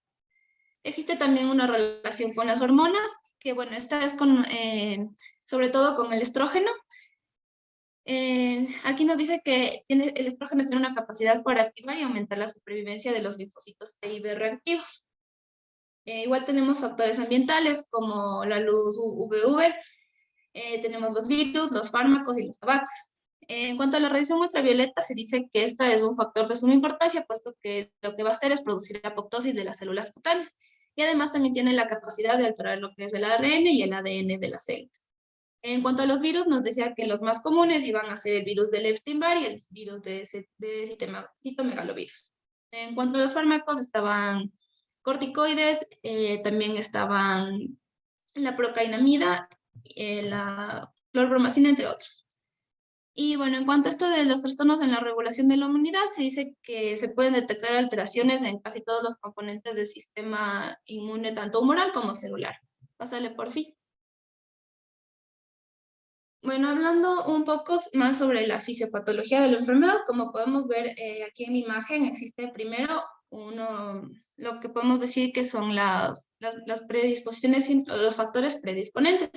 Existe también una relación con las hormonas, que bueno, esta es sobre todo con el estrógeno. Aquí nos dice que el estrógeno tiene una capacidad para activar y aumentar la supervivencia de los linfocitos T y B reactivos. Igual tenemos factores ambientales como la luz UVB, tenemos los virus, los fármacos y los tabacos. En cuanto a la radiación ultravioleta, se dice que esta es un factor de suma importancia, puesto que lo que va a hacer es producir apoptosis de las células cutáneas. Y además también tiene la capacidad de alterar lo que es el ARN y el ADN de las células. En cuanto a los virus, nos decía que los más comunes iban a ser el virus del Epstein-Barr y el virus de citomegalovirus. En cuanto a los fármacos, estaban corticoides, también estaban la procainamida, la clorpromacina, entre otros. Y bueno, en cuanto a esto de los trastornos en la regulación de la inmunidad, se dice que se pueden detectar alteraciones en casi todos los componentes del sistema inmune, tanto humoral como celular. Pásale por fin. Bueno, hablando un poco más sobre la fisiopatología de la enfermedad, como podemos ver aquí en la imagen, existe primero lo que podemos decir que son las predisposiciones, los factores predisponentes,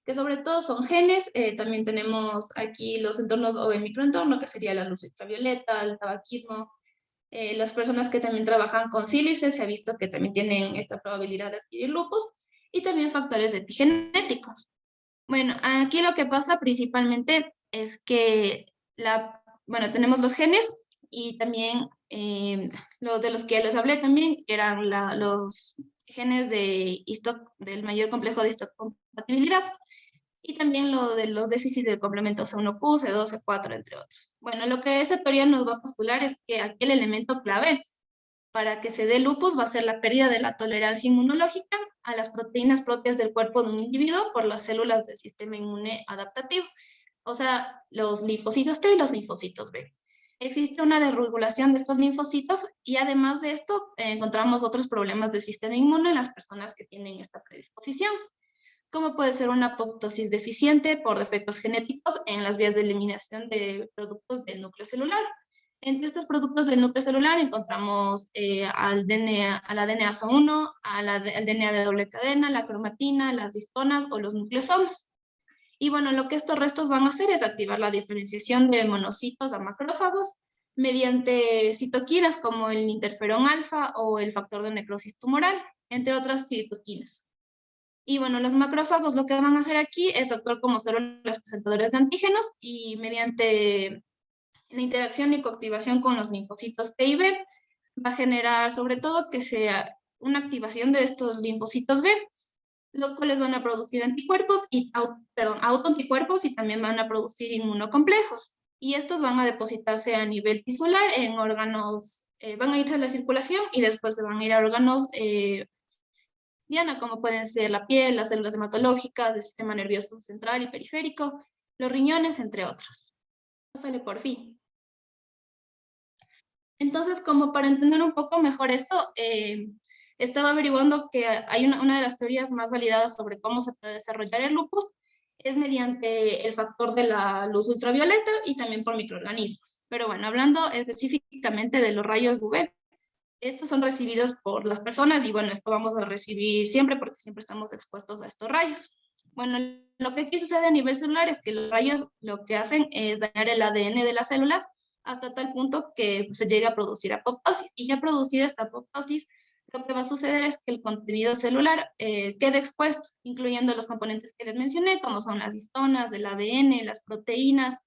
que sobre todo son genes. También tenemos aquí los entornos o el microentorno, que sería la luz ultravioleta, el tabaquismo. Las personas que también trabajan con sílice, se ha visto que también tienen esta probabilidad de adquirir lupus, y también factores epigenéticos. Bueno, aquí lo que pasa principalmente es que tenemos los genes y también lo de los que les hablé también eran los genes del mayor complejo de histocompatibilidad, y también lo de los déficits del complemento C1Q, C2, C4, entre otros. Bueno, lo que esta teoría nos va a postular es que aquí el elemento clave para que se dé lupus va a ser la pérdida de la tolerancia inmunológica a las proteínas propias del cuerpo de un individuo por las células del sistema inmune adaptativo, o sea, los linfocitos T y los linfocitos B. Existe una desregulación de estos linfocitos y además de esto encontramos otros problemas del sistema inmune en las personas que tienen esta predisposición, como puede ser una apoptosis deficiente por defectos genéticos en las vías de eliminación de productos del núcleo celular. Entre estos productos del núcleo celular encontramos al ADNasa1, al DNA de doble cadena, la cromatina, las histonas o los nucleosomas. Y bueno, lo que estos restos van a hacer es activar la diferenciación de monocitos a macrófagos mediante citoquinas como el interferón alfa o el factor de necrosis tumoral, entre otras citoquinas. Y bueno, los macrófagos lo que van a hacer aquí es actuar como células presentadoras de antígenos y mediante la interacción y coactivación con los linfocitos T y B va a generar sobre todo que sea una activación de estos linfocitos B, los cuales van a producir anticuerpos autoanticuerpos y también van a producir inmunocomplejos. Y estos van a depositarse a nivel tisular en órganos, van a irse a la circulación y después se van a ir a órganos diana, como pueden ser la piel, las células hematológicas, el sistema nervioso central y periférico, los riñones, entre otros. Pásale por fin. Entonces, como para entender un poco mejor esto, estaba averiguando que hay una de las teorías más validadas sobre cómo se puede desarrollar el lupus, es mediante el factor de la luz ultravioleta y también por microorganismos. Pero bueno, hablando específicamente de los rayos UV, estos son recibidos por las personas y bueno, esto vamos a recibir siempre porque siempre estamos expuestos a estos rayos. Bueno, lo que aquí sucede a nivel celular es que los rayos lo que hacen es dañar el ADN de las células hasta tal punto que se llegue a producir apoptosis. Y ya producida esta apoptosis, lo que va a suceder es que el contenido celular quede expuesto, incluyendo los componentes que les mencioné, como son las histonas, el ADN, las proteínas,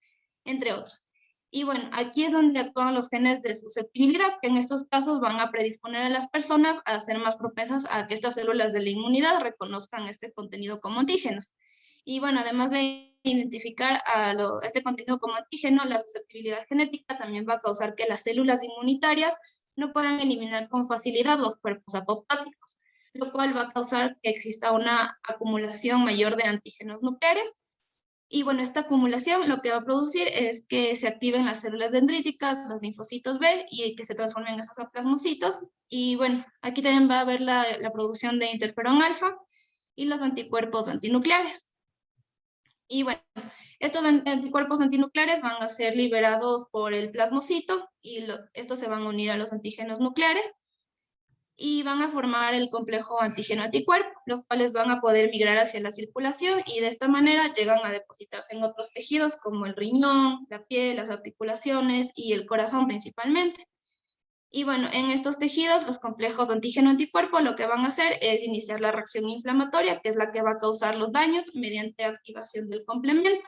entre otros. Y bueno, aquí es donde actúan los genes de susceptibilidad, que en estos casos van a predisponer a las personas a ser más propensas a que estas células de la inmunidad reconozcan este contenido como antígenos. Y bueno, además de identificar este contenido como antígeno, la susceptibilidad genética también va a causar que las células inmunitarias no puedan eliminar con facilidad los cuerpos apoptóticos, lo cual va a causar que exista una acumulación mayor de antígenos nucleares. Y bueno, esta acumulación lo que va a producir es que se activen las células dendríticas, los linfocitos B, y que se transformen en estos aplasmocitos. Y bueno, aquí también va a haber la producción de interferón alfa y los anticuerpos antinucleares. Y bueno, estos anticuerpos antinucleares van a ser liberados por el plasmocito y estos se van a unir a los antígenos nucleares y van a formar el complejo antígeno-anticuerpo, los cuales van a poder migrar hacia la circulación y de esta manera llegan a depositarse en otros tejidos como el riñón, la piel, las articulaciones y el corazón principalmente. Y bueno, en estos tejidos, los complejos de antígeno-anticuerpo lo que van a hacer es iniciar la reacción inflamatoria, que es la que va a causar los daños mediante activación del complemento.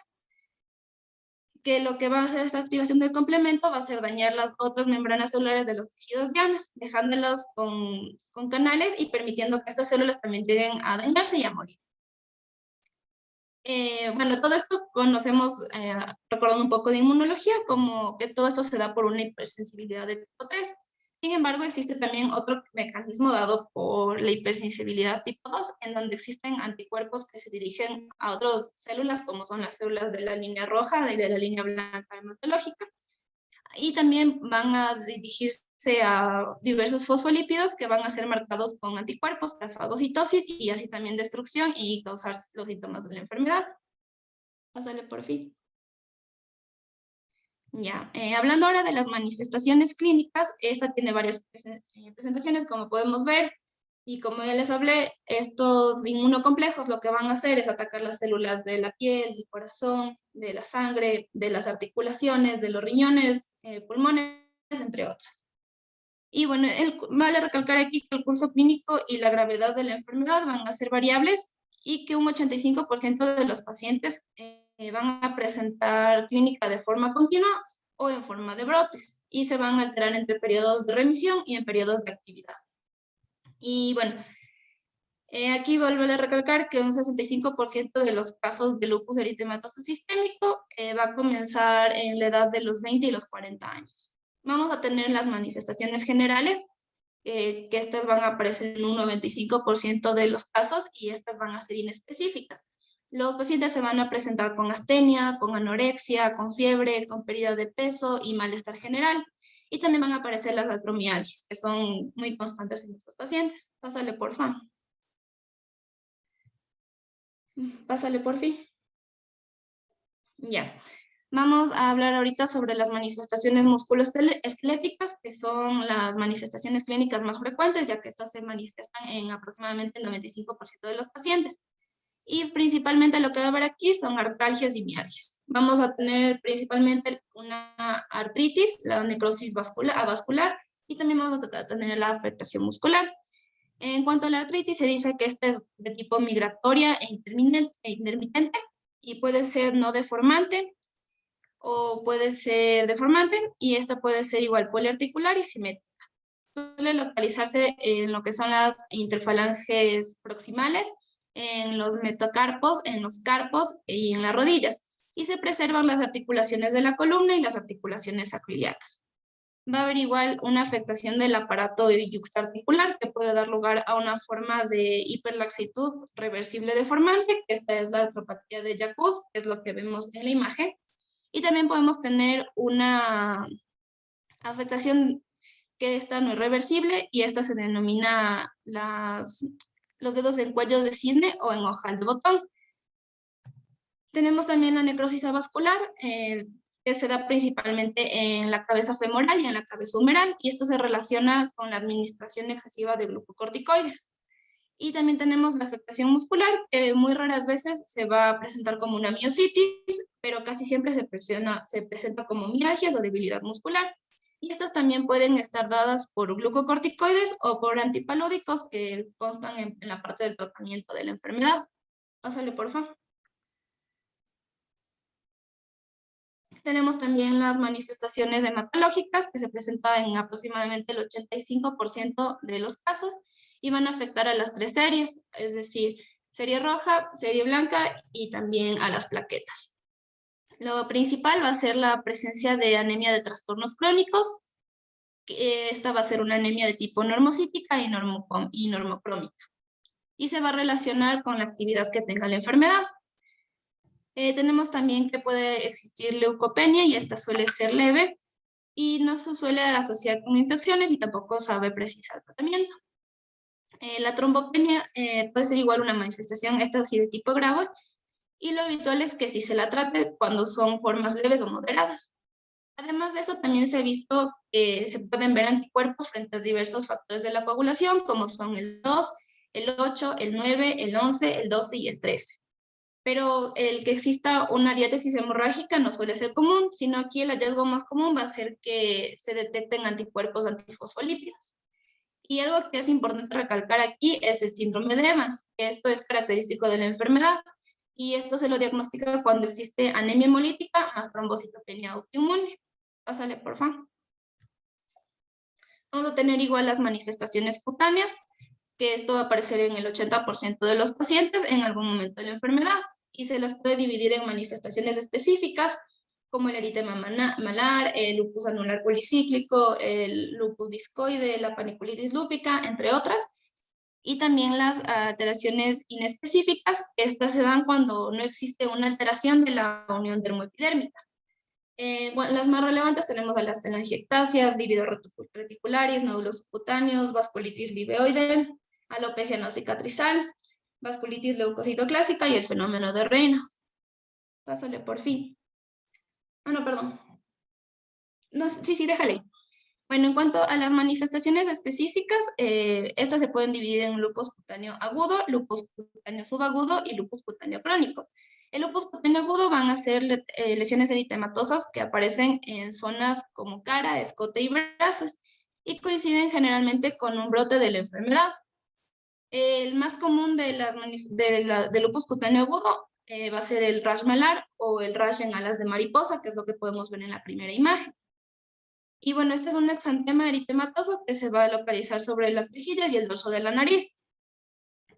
Que lo que va a hacer esta activación del complemento va a ser dañar las otras membranas celulares de los tejidos llanos, dejándolas con canales y permitiendo que estas células también lleguen a dañarse y a morir. Bueno, todo esto conocemos, recordando un poco de inmunología, como que todo esto se da por una hipersensibilidad de tipo 3. Sin embargo, existe también otro mecanismo dado por la hipersensibilidad tipo 2, en donde existen anticuerpos que se dirigen a otras células, como son las células de la línea roja y de la línea blanca hematológica. Y también van a dirigirse a diversos fosfolípidos que van a ser marcados con anticuerpos para fagocitosis y así también destrucción y causar los síntomas de la enfermedad. Pásale por fin. Ya, hablando ahora de las manifestaciones clínicas, esta tiene varias presentaciones, como podemos ver, y como ya les hablé, estos inmunocomplejos lo que van a hacer es atacar las células de la piel, del corazón, de la sangre, de las articulaciones, de los riñones, pulmones, entre otras. Y bueno, vale recalcar aquí que el curso clínico y la gravedad de la enfermedad van a ser variables y que un 85% de los pacientes van a presentar clínica de forma continua o en forma de brotes y se van a alterar entre periodos de remisión y en periodos de actividad. Y bueno, aquí vuelvo a recalcar que un 65% de los casos de lupus eritematoso sistémico va a comenzar en la edad de los 20 y los 40 años. Vamos a tener las manifestaciones generales, que estas van a aparecer en un 95% de los casos y estas van a ser inespecíficas. Los pacientes se van a presentar con astenia, con anorexia, con fiebre, con pérdida de peso y malestar general. Y también van a aparecer las artromialgias, que son muy constantes en estos pacientes. Pásale, por favor. Pásale, por fin. Ya. Vamos a hablar ahorita sobre las manifestaciones musculoesqueléticas, que son las manifestaciones clínicas más frecuentes, ya que estas se manifiestan en aproximadamente el 95% de los pacientes. Y principalmente lo que va a haber aquí son artralgias y mialgias. Vamos a tener principalmente una artritis, la necrosis avascular, y también vamos a tener la afectación muscular. En cuanto a la artritis, se dice que esta es de tipo migratoria e intermitente y puede ser no deformante o puede ser deformante y esta puede ser igual poliarticular y simétrica. Suele localizarse en lo que son las interfalanges proximales, en los metacarpos, en los carpos y en las rodillas. Y se preservan las articulaciones de la columna y las articulaciones sacroiliacas. Va a haber igual una afectación del aparato yuxtaarticular que puede dar lugar a una forma de hiperlaxitud reversible deformante, que esta es la artropatía de Yakub, que es lo que vemos en la imagen. Y también podemos tener una afectación que esta no es reversible y esta se denomina los dedos en cuello de cisne o en ojal de botón. Tenemos también la necrosis avascular, que se da principalmente en la cabeza femoral y en la cabeza humeral, y esto se relaciona con la administración excesiva de glucocorticoides. Y también tenemos la afectación muscular, que muy raras veces se va a presentar como una miositis, pero casi siempre se presenta como mialgias o debilidad muscular. Y estas también pueden estar dadas por glucocorticoides o por antipalúdicos que constan en la parte del tratamiento de la enfermedad. Pásale, por favor. Tenemos también las manifestaciones hematológicas que se presentan en aproximadamente el 85% de los casos y van a afectar a las tres series, es decir, serie roja, serie blanca y también a las plaquetas. Lo principal va a ser la presencia de anemia de trastornos crónicos. Esta va a ser una anemia de tipo normocítica y normocrómica. Y se va a relacionar con la actividad que tenga la enfermedad. Tenemos también que puede existir leucopenia y esta suele ser leve y no se suele asociar con infecciones y tampoco sabe precisar tratamiento. La trombopenia puede ser igual una manifestación, esta sí de tipo grave, y lo habitual es que sí se la trate cuando son formas leves o moderadas. Además de esto, también se ha visto que se pueden ver anticuerpos frente a diversos factores de la coagulación, como son el 2, el 8, el 9, el 11, el 12 y el 13. Pero el que exista una diátesis hemorrágica no suele ser común, sino aquí el hallazgo más común va a ser que se detecten anticuerpos antifosfolípidos. Y algo que es importante recalcar aquí es el síndrome de Evans. Esto es característico de la enfermedad y esto se lo diagnostica cuando existe anemia hemolítica más trombocitopenia autoinmune. Pásale, por favor. Vamos a tener igual las manifestaciones cutáneas, que esto va a aparecer en el 80% de los pacientes en algún momento de la enfermedad y se las puede dividir en manifestaciones específicas como el eritema malar, el lupus anular policíclico, el lupus discoide, la paniculitis lúpica, entre otras. Y también las alteraciones inespecíficas, estas se dan cuando no existe una alteración de la unión dermoepidérmica. Bueno, las más relevantes tenemos a las telangiectasias, lívido reticularis, nódulos subcutáneos, vasculitis liveoide, alopecia no cicatrizal, vasculitis leucocitoclásica y el fenómeno de Raynaud. Pásale por fin. Ah, no, perdón. No, sí, déjale. Bueno, en cuanto a las manifestaciones específicas, estas se pueden dividir en lupus cutáneo agudo, lupus cutáneo subagudo y lupus cutáneo crónico. El lupus cutáneo agudo van a ser lesiones eritematosas que aparecen en zonas como cara, escote y brazos y coinciden generalmente con un brote de la enfermedad. El más común de lupus cutáneo agudo va a ser el rash malar o el rash en alas de mariposa, que es lo que podemos ver en la primera imagen. Y bueno, este es un exantema eritematoso que se va a localizar sobre las mejillas y el dorso de la nariz.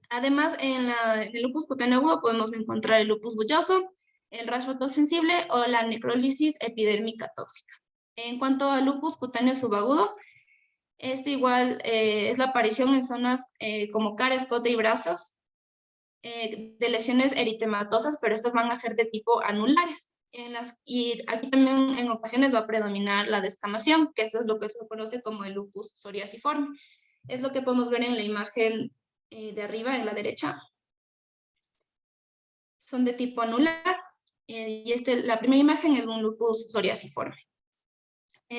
Además, en el lupus cutáneo agudo podemos encontrar el lupus bulloso, el rash fotosensible o la necrólisis epidérmica tóxica. En cuanto al lupus cutáneo subagudo, este igual es la aparición en zonas como cara, escote y brazos de lesiones eritematosas, pero estas van a ser de tipo anulares. Y aquí también en ocasiones va a predominar la descamación, que esto es lo que se conoce como el lupus psoriasiforme. Es lo que podemos ver en la imagen de arriba, en la derecha. Son de tipo anular, y la primera imagen es un lupus psoriasiforme.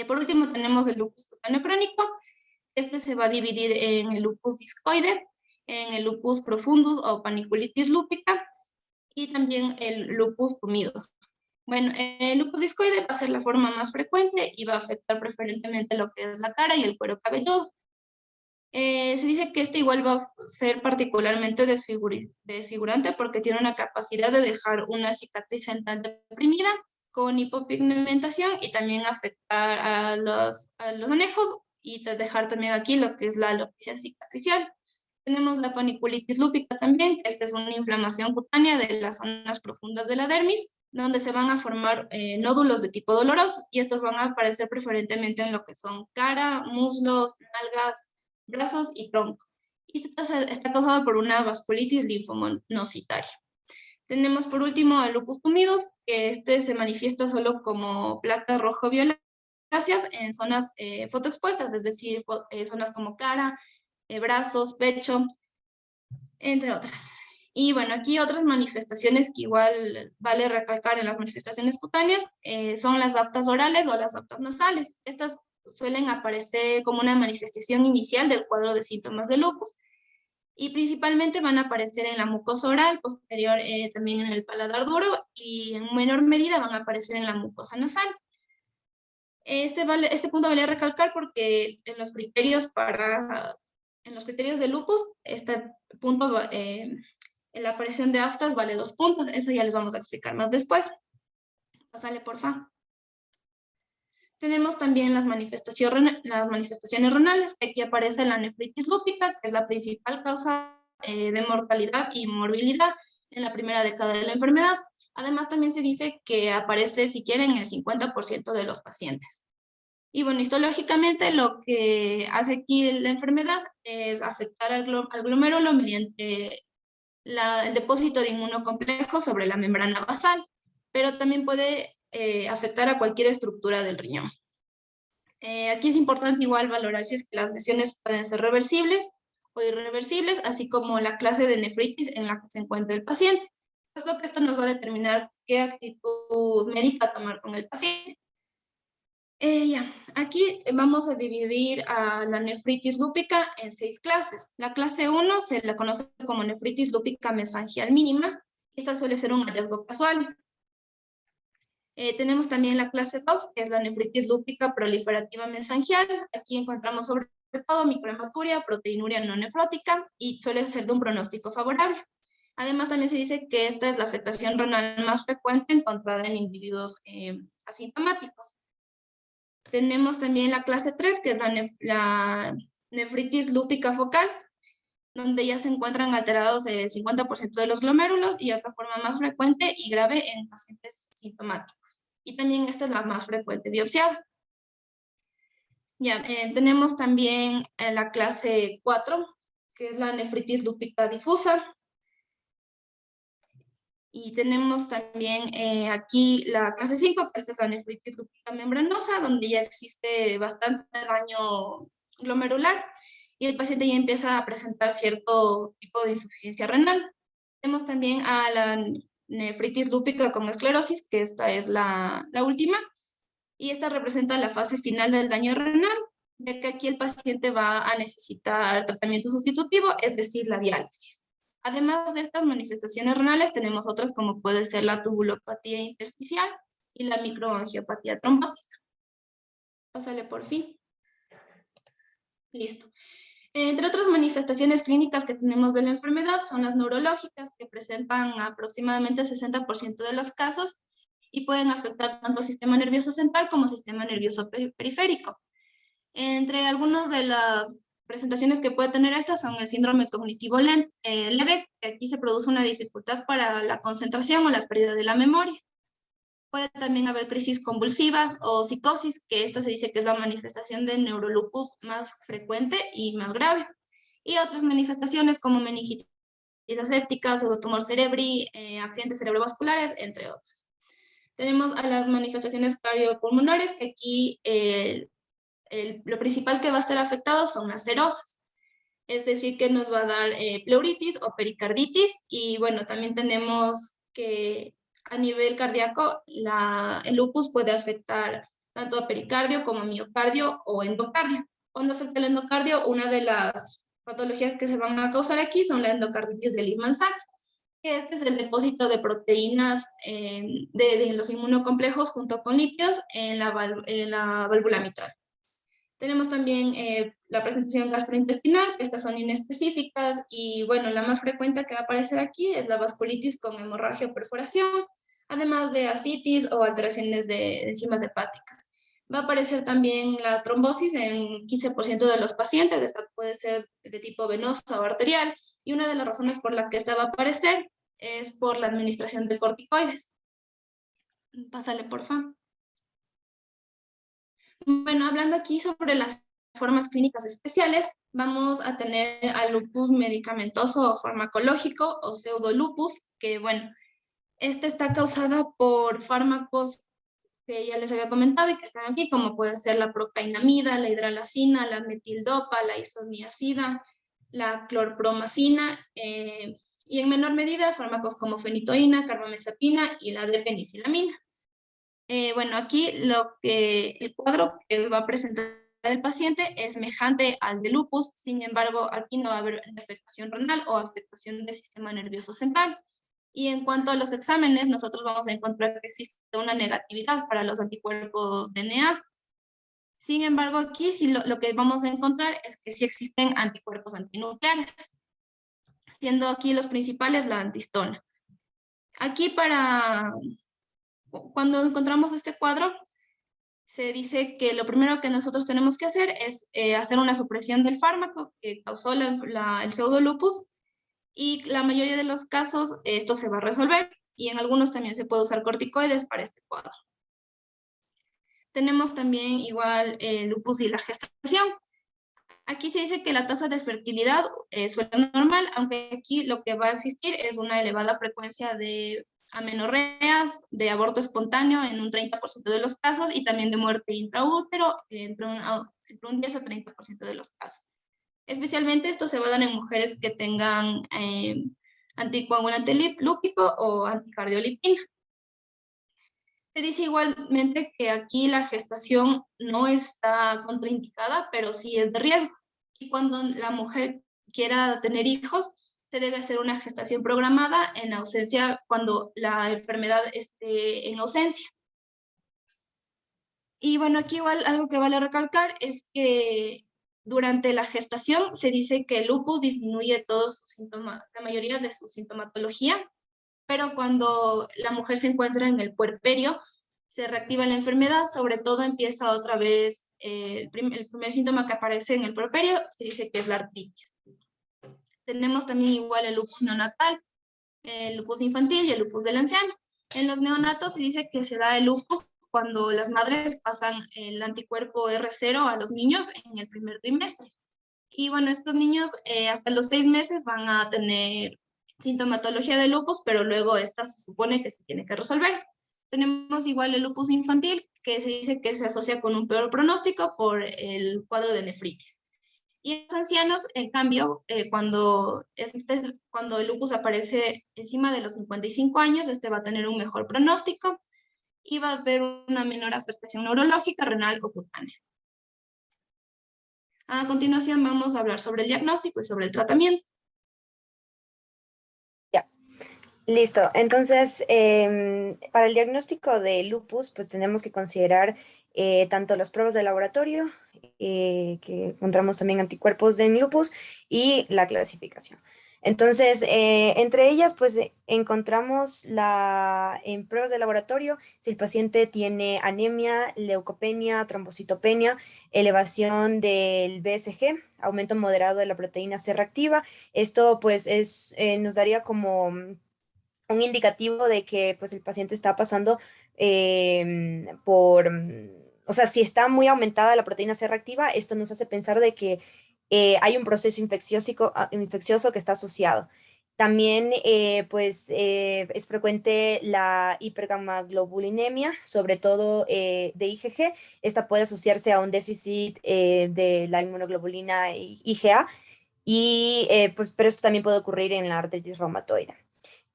Por último tenemos el lupus cutáneo crónico. Este se va a dividir en el lupus discoide, en el lupus profundus o paniculitis lúpica, y también el lupus tumidus. Bueno, el lupus discoide va a ser la forma más frecuente y va a afectar preferentemente lo que es la cara y el cuero cabelludo. Se dice que este igual va a ser particularmente desfigurante porque tiene una capacidad de dejar una cicatriz central deprimida con hipopigmentación y también afectar a los anejos y dejar también aquí lo que es la alopecia cicatricial. Tenemos la paniculitis lúpica también, que esta es una inflamación cutánea de las zonas profundas de la dermis, donde se van a formar nódulos de tipo doloroso y estos van a aparecer preferentemente en lo que son cara, muslos, nalgas, brazos y tronco. Y esto está causado por una vasculitis linfomonocitaria. Tenemos por último el lupus tumidus, que este se manifiesta solo como placas rojo-violáceas en zonas fotoexpuestas, es decir, zonas como cara, brazos, pecho, entre otras. Y bueno, aquí otras manifestaciones que igual vale recalcar en las manifestaciones cutáneas son las aftas orales o las aftas nasales. Estas suelen aparecer como una manifestación inicial del cuadro de síntomas de lupus y principalmente van a aparecer en la mucosa oral, posterior también en el paladar duro y en menor medida van a aparecer en la mucosa nasal. Este punto vale recalcar porque en los criterios de lupus, este punto, en la aparición de aftas vale 2 puntos, eso ya les vamos a explicar más después. Pásale, por favor. Tenemos también las manifestaciones renales, que aquí aparece la nefritis lúpica, que es la principal causa de mortalidad y morbilidad en la primera década de la enfermedad. Además, también se dice que aparece siquiera en el 50% de los pacientes. Y bueno, histológicamente lo que hace aquí la enfermedad es afectar al glomérulo mediante el depósito de inmunocomplejo sobre la membrana basal, pero también puede afectar a cualquier estructura del riñón. Aquí es importante igual valorar si es que las lesiones pueden ser reversibles o irreversibles, así como la clase de nefritis en la que se encuentra el paciente. Es lo que esto nos va a determinar qué actitud médica tomar con el paciente. Aquí vamos a dividir a la nefritis lúpica en 6 clases. La clase 1 se la conoce como nefritis lúpica mesangial mínima. Esta suele ser un hallazgo casual. Tenemos también la clase 2, que es la nefritis lúpica proliferativa mesangial. Aquí encontramos sobre todo microhematuria, proteinuria no nefrótica y suele ser de un pronóstico favorable. Además, también se dice que esta es la afectación renal más frecuente encontrada en individuos asintomáticos. Tenemos también la clase 3, que es la nefritis lúpica focal, donde ya se encuentran alterados el 50% de los glomérulos y es la forma más frecuente y grave en pacientes sintomáticos. Y también esta es la más frecuente biopsiada. Tenemos también la clase 4, que es la nefritis lúpica difusa. Y tenemos también aquí la clase 5, que esta es la nefritis lúpica membranosa, donde ya existe bastante daño glomerular y el paciente ya empieza a presentar cierto tipo de insuficiencia renal. Tenemos también a la nefritis lúpica con esclerosis, que esta es la última, y esta representa la fase final del daño renal, ya que aquí el paciente va a necesitar tratamiento sustitutivo, es decir, la diálisis. Además de estas manifestaciones renales, tenemos otras como puede ser la tubulopatía intersticial y la microangiopatía trombótica. Pásale por fin. Listo. Entre otras manifestaciones clínicas que tenemos de la enfermedad son las neurológicas, que presentan aproximadamente el 60% de los casos y pueden afectar tanto el sistema nervioso central como el sistema nervioso periférico. Entre algunas de las presentaciones que puede tener esta son el síndrome cognitivo leve, que aquí se produce una dificultad para la concentración o la pérdida de la memoria. Puede también haber crisis convulsivas o psicosis, que esta se dice que es la manifestación de neurolupus más frecuente y más grave. Y otras manifestaciones como meningitis aséptica, pseudotumor cerebri, accidentes cerebrovasculares, entre otras. Tenemos a las manifestaciones cardiopulmonares, que aquí lo principal que va a estar afectado son las serosas. Es decir, que nos va a dar pleuritis o pericarditis. Y bueno, también tenemos que a nivel cardíaco, el lupus puede afectar tanto a pericardio como a miocardio o endocardio. Cuando afecta el endocardio, una de las patologías que se van a causar aquí son la endocarditis de Leishman-Sachs, que este es el depósito de proteínas de los inmunocomplejos junto con lípidos en la válvula mitral. Tenemos también la presentación gastrointestinal, estas son inespecíficas y bueno, la más frecuente que va a aparecer aquí es la vasculitis con hemorragia o perforación, además de ascitis o alteraciones de enzimas hepáticas. Va a aparecer también la trombosis en 15% de los pacientes, esta puede ser de tipo venosa o arterial, y una de las razones por la que esta va a aparecer es por la administración de corticoides. Pásale, por favor. Bueno, hablando aquí sobre las formas clínicas especiales, vamos a tener al lupus medicamentoso o farmacológico o pseudolupus, que bueno, esta está causada por fármacos que ya les había comentado y que están aquí, como pueden ser la procainamida, la hidralazina, la metildopa, la isoniazida, la clorpromacina, y en menor medida fármacos como fenitoína, carbamazepina y la D-penicilamina. Bueno, aquí el cuadro que va a presentar el paciente es semejante al de lupus, sin embargo, aquí no va a haber afectación renal o afectación del sistema nervioso central. Y en cuanto a los exámenes, nosotros vamos a encontrar que existe una negatividad para los anticuerpos DNA. Sin embargo, aquí sí lo que vamos a encontrar es que sí existen anticuerpos antinucleares, siendo aquí los principales la antistona. Aquí cuando encontramos este cuadro, se dice que lo primero que nosotros tenemos que hacer es hacer una supresión del fármaco que causó el pseudolupus, y la mayoría de los casos esto se va a resolver, y en algunos también se puede usar corticoides para este cuadro. Tenemos también igual el lupus y la gestación. Aquí se dice que la tasa de fertilidad suele normal, aunque aquí lo que va a existir es una elevada frecuencia de amenorreas, de aborto espontáneo en un 30% de los casos y también de muerte intraútero entre un 10 a 30% de los casos. Especialmente esto se va a dar en mujeres que tengan anticoagulante lúpico o anticardiolipina. Se dice igualmente que aquí la gestación no está contraindicada, pero sí es de riesgo. Y cuando la mujer quiera tener hijos, se debe hacer una gestación programada en ausencia, cuando la enfermedad esté en ausencia. Y bueno, aquí igual algo que vale recalcar es que durante la gestación se dice que el lupus disminuye todos sus síntomas, la mayoría de su sintomatología, pero cuando la mujer se encuentra en el puerperio, se reactiva la enfermedad, sobre todo empieza otra vez el primer síntoma que aparece en el puerperio, se dice que es la artritis. Tenemos también igual el lupus neonatal, el lupus infantil y el lupus del anciano. En los neonatos se dice que se da el lupus cuando las madres pasan el anticuerpo R0 a los niños en el primer trimestre. Y bueno, estos niños hasta los 6 meses van a tener sintomatología de lupus, pero luego esta se supone que se tiene que resolver. Tenemos igual el lupus infantil, que se dice que se asocia con un peor pronóstico por el cuadro de nefritis. Y en los ancianos, en cambio, cuando el lupus aparece encima de los 55 años, este va a tener un mejor pronóstico y va a haber una menor afectación neurológica, renal o cutánea. A continuación vamos a hablar sobre el diagnóstico y sobre el tratamiento. Ya, listo. Entonces, para el diagnóstico de lupus, pues tenemos que considerar tanto las pruebas de laboratorio, que encontramos también anticuerpos en lupus, y la clasificación. Entonces, entre ellas, pues encontramos en pruebas de laboratorio si el paciente tiene anemia, leucopenia, trombocitopenia, elevación del BSG, aumento moderado de la proteína C reactiva. Esto pues nos daría como un indicativo de que pues el paciente está pasando o sea, si está muy aumentada la proteína C reactiva, esto nos hace pensar de que hay un proceso infeccioso que está asociado. También es frecuente la hipergamaglobulinemia, sobre todo de IgG. Esta puede asociarse a un déficit de la inmunoglobulina IgA, pero esto también puede ocurrir en la artritis reumatoide.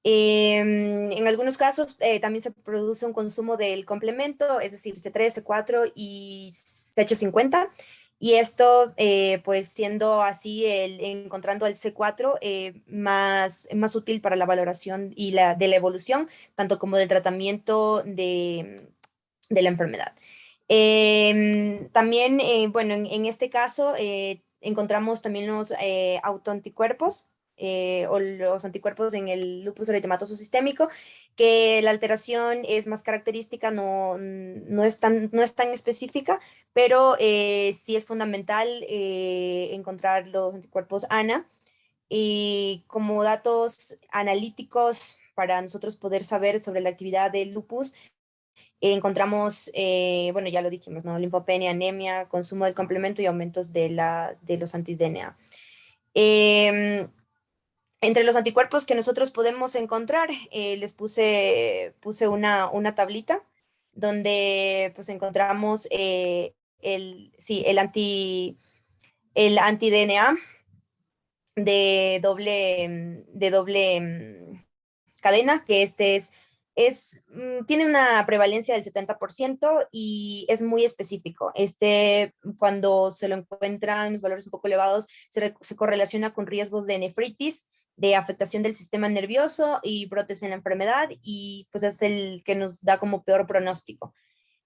En algunos casos también se produce un consumo del complemento, es decir, C3, C4 y CH50. Y esto, pues siendo así, encontrando el C4 más útil para la valoración de la evolución, tanto como del tratamiento de la enfermedad. También, bueno, en este caso encontramos también los autoanticuerpos, o los anticuerpos en el lupus eritematoso sistémico, que la alteración es más característica, no es tan específica, pero sí es fundamental encontrar los anticuerpos ANA. Y como datos analíticos para nosotros poder saber sobre la actividad del lupus, encontramos, bueno, ya lo dijimos, ¿no? Linfopenia, anemia, consumo del complemento y aumentos de los anti-DNA. Entre los anticuerpos que nosotros podemos encontrar, les puse una tablita donde pues encontramos el anti-DNA de doble cadena, que tiene una prevalencia del 70% y es muy específico. Cuando se lo encuentran en valores un poco elevados, se correlaciona con riesgos de nefritis, de afectación del sistema nervioso y brotes en la enfermedad, y pues es el que nos da como peor pronóstico.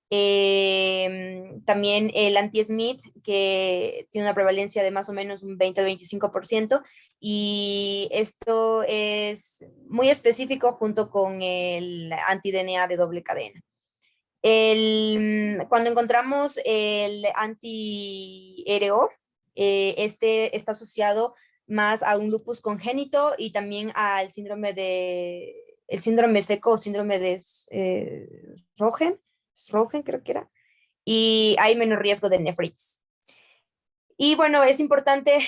También el anti-Smith, que tiene una prevalencia de más o menos un 20 al 25%, y esto es muy específico junto con el anti-DNA de doble cadena. Cuando encontramos el anti-RO, este está asociado más a un lupus congénito y también al síndrome seco o síndrome de Sjögren creo que era, y hay menos riesgo de nefritis. Y bueno, es importante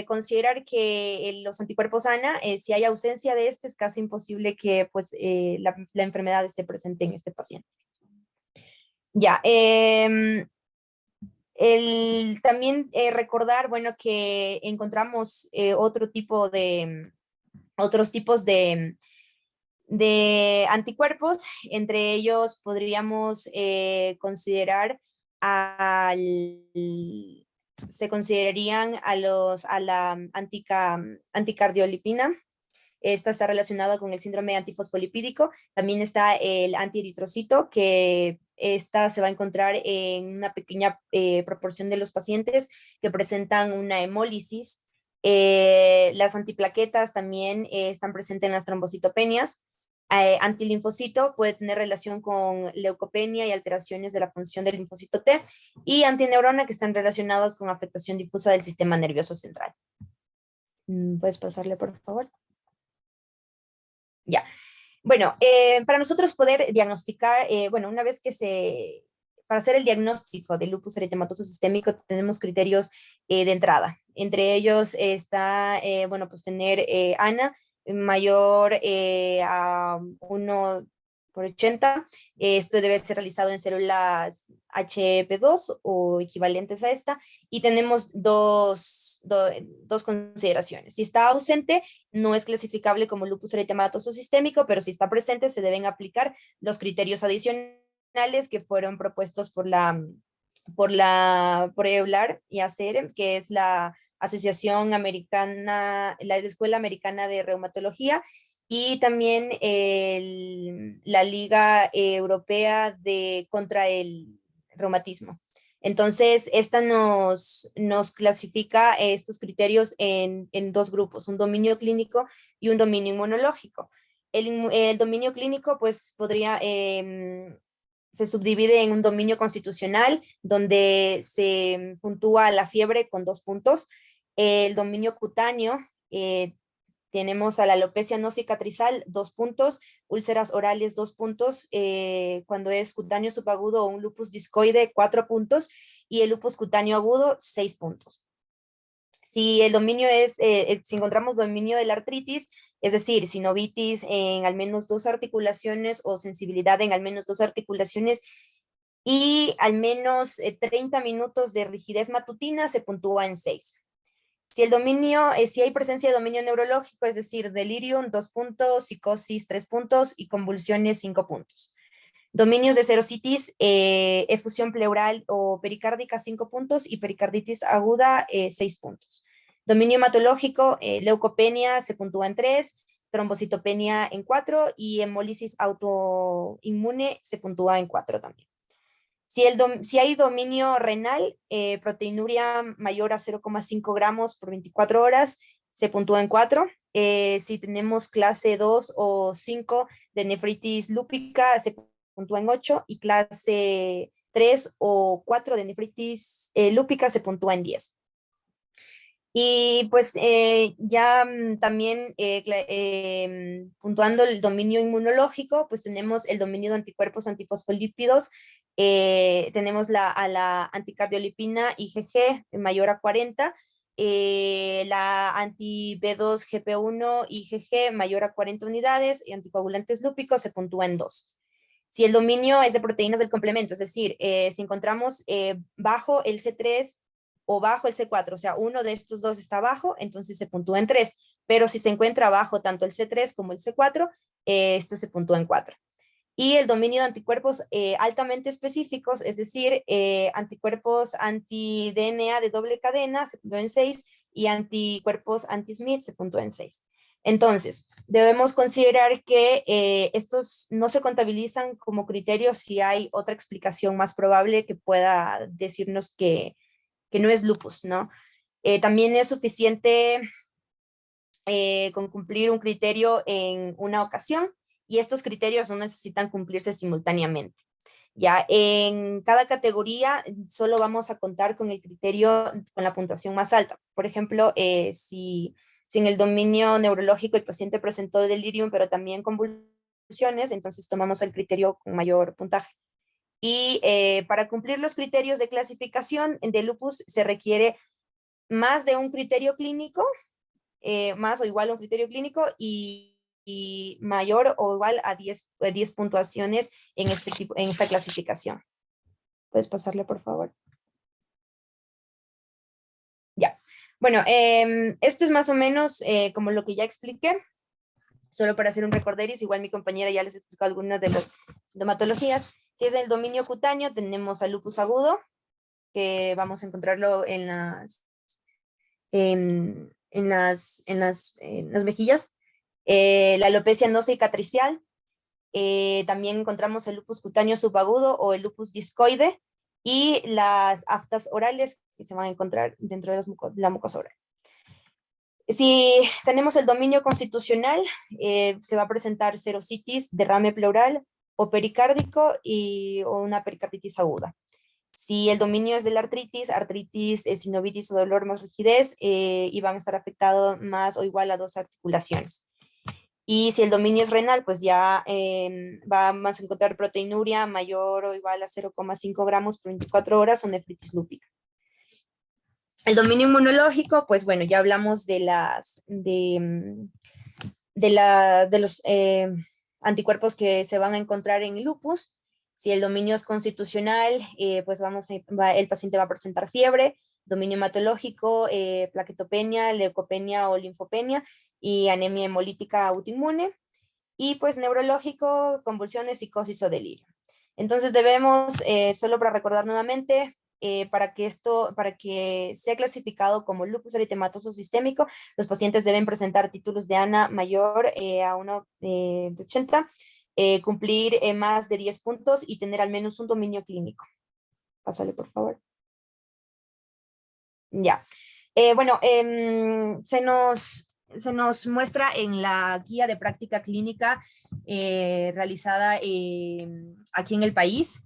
considerar que los anticuerpos ANA, si hay ausencia de este, es casi imposible que pues, la enfermedad esté presente en este paciente. Ya, también recordar, bueno, que encontramos otros tipos de anticuerpos, entre ellos podríamos considerar se considerarían a la anticardiolipina. Esta está relacionada con el síndrome antifosfolipídico. También está el antieritrocito, que esta se va a encontrar en una pequeña proporción de los pacientes que presentan una hemólisis. Las antiplaquetas también están presentes en las trombocitopenias. Antilinfocito puede tener relación con leucopenia y alteraciones de la función del linfocito T, y antineurona, que están relacionados con afectación difusa del sistema nervioso central. ¿Puedes pasarle, por favor? Ya. Bueno, para nosotros poder diagnosticar, bueno, una vez que para hacer el diagnóstico del lupus eritematoso sistémico tenemos criterios de entrada. Entre ellos está, bueno, pues tener ANA mayor a 1/80. Esto debe ser realizado en células HEP2 o equivalentes a esta. Y tenemos dos consideraciones. Si está ausente, no es clasificable como lupus eritematoso sistémico, pero si está presente, se deben aplicar los criterios adicionales que fueron propuestos por EULAR y ACEREM, que es la Asociación Americana, la Escuela Americana de Reumatología, y también la Liga Europea contra el Reumatismo. Entonces, esta nos clasifica estos criterios en dos grupos, un dominio clínico y un dominio inmunológico. El dominio clínico, pues, se subdivide en un dominio constitucional, donde se puntúa la fiebre con 2 puntos. El dominio cutáneo, tenemos a la alopecia no cicatrizal, 2 puntos, úlceras orales, 2 puntos, cuando es cutáneo subagudo o un lupus discoide, 4 puntos, y el lupus cutáneo agudo, 6 puntos. Si el dominio si encontramos dominio de la artritis, es decir, sinovitis en al menos 2 articulaciones o sensibilidad en al menos 2 articulaciones y al menos 30 minutos de rigidez matutina, se puntúa en 6. Si hay presencia de dominio neurológico, es decir, delirium, 2 puntos, psicosis, 3 puntos y convulsiones, 5 puntos. Dominios de serositis, efusión pleural o pericárdica, 5 puntos, y pericarditis aguda, 6 puntos. Dominio hematológico, leucopenia se puntúa en 3, trombocitopenia en 4 y hemólisis autoinmune se puntúa en 4 también. Si hay dominio renal, proteinuria mayor a 0,5 gramos por 24 horas, se puntúa en 4. Si tenemos clase 2 o 5 de nefritis lúpica, se puntúa en 8. Y clase 3 o 4 de nefritis lúpica se puntúa en 10. Y pues ya también puntuando el dominio inmunológico, pues tenemos el dominio de anticuerpos antifosfolípidos. Tenemos a la anticardiolipina IgG mayor a 40, la anti-B2 GP1 IgG mayor a 40 unidades, y anticoagulantes lúpicos se puntúa en 2. Si el dominio es de proteínas del complemento, es decir, si encontramos bajo el C3 o bajo el C4, o sea, uno de estos dos está bajo, entonces se puntúa en 3, pero si se encuentra bajo tanto el C3 como el C4, esto se puntúa en 4. Y el dominio de anticuerpos altamente específicos, es decir, anticuerpos anti-DNA de doble cadena, se puntúa en 6, y anticuerpos anti-Smith se puntúa en 6. Entonces, debemos considerar que estos no se contabilizan como criterios si hay otra explicación más probable que pueda decirnos que no es lupus, ¿no? También es suficiente con cumplir un criterio en una ocasión, y estos criterios no necesitan cumplirse simultáneamente. Ya en cada categoría solo vamos a contar con el criterio con la puntuación más alta. Por ejemplo, si en el dominio neurológico el paciente presentó delirium, pero también convulsiones, entonces tomamos el criterio con mayor puntaje. Y para cumplir los criterios de clasificación de lupus se requiere más de un criterio clínico, más o igual a un criterio clínico y mayor o igual a 10 puntuaciones en esta clasificación. ¿Puedes pasarle, por favor? Ya. Bueno, esto es más o menos como lo que ya expliqué. Solo para hacer un recorderis, igual mi compañera ya les explicó algunas de las sintomatologías. Si es el dominio cutáneo, tenemos al lupus agudo, que vamos a encontrarlo en las mejillas. La alopecia no cicatricial. También encontramos el lupus cutáneo subagudo o el lupus discoide y las aftas orales que se van a encontrar dentro de la mucosa oral. Si tenemos el dominio constitucional, se va a presentar serositis, derrame pleural o pericárdico o una pericarditis aguda. Si el dominio es de la artritis, sinovitis o dolor más rigidez, y van a estar afectados más o igual a 2 articulaciones. Y si el dominio es renal, pues ya vamos a encontrar proteinuria mayor o igual a 0,5 gramos por 24 horas o nefritis lúpica. El dominio inmunológico, pues bueno, ya hablamos de los anticuerpos que se van a encontrar en el lupus. Si el dominio es constitucional, pues el paciente va a presentar fiebre, dominio hematológico, plaquetopenia, leucopenia o linfopenia y anemia hemolítica autoinmune. Y pues neurológico, convulsiones, psicosis o delirio. Entonces debemos, solo para recordar nuevamente, para que sea clasificado como lupus eritematoso sistémico, los pacientes deben presentar títulos de ANA mayor a 1 de 80, cumplir más de 10 puntos y tener al menos un dominio clínico. Pásale, por favor. Ya. Bueno, se nos muestra en la guía de práctica clínica realizada aquí en el país,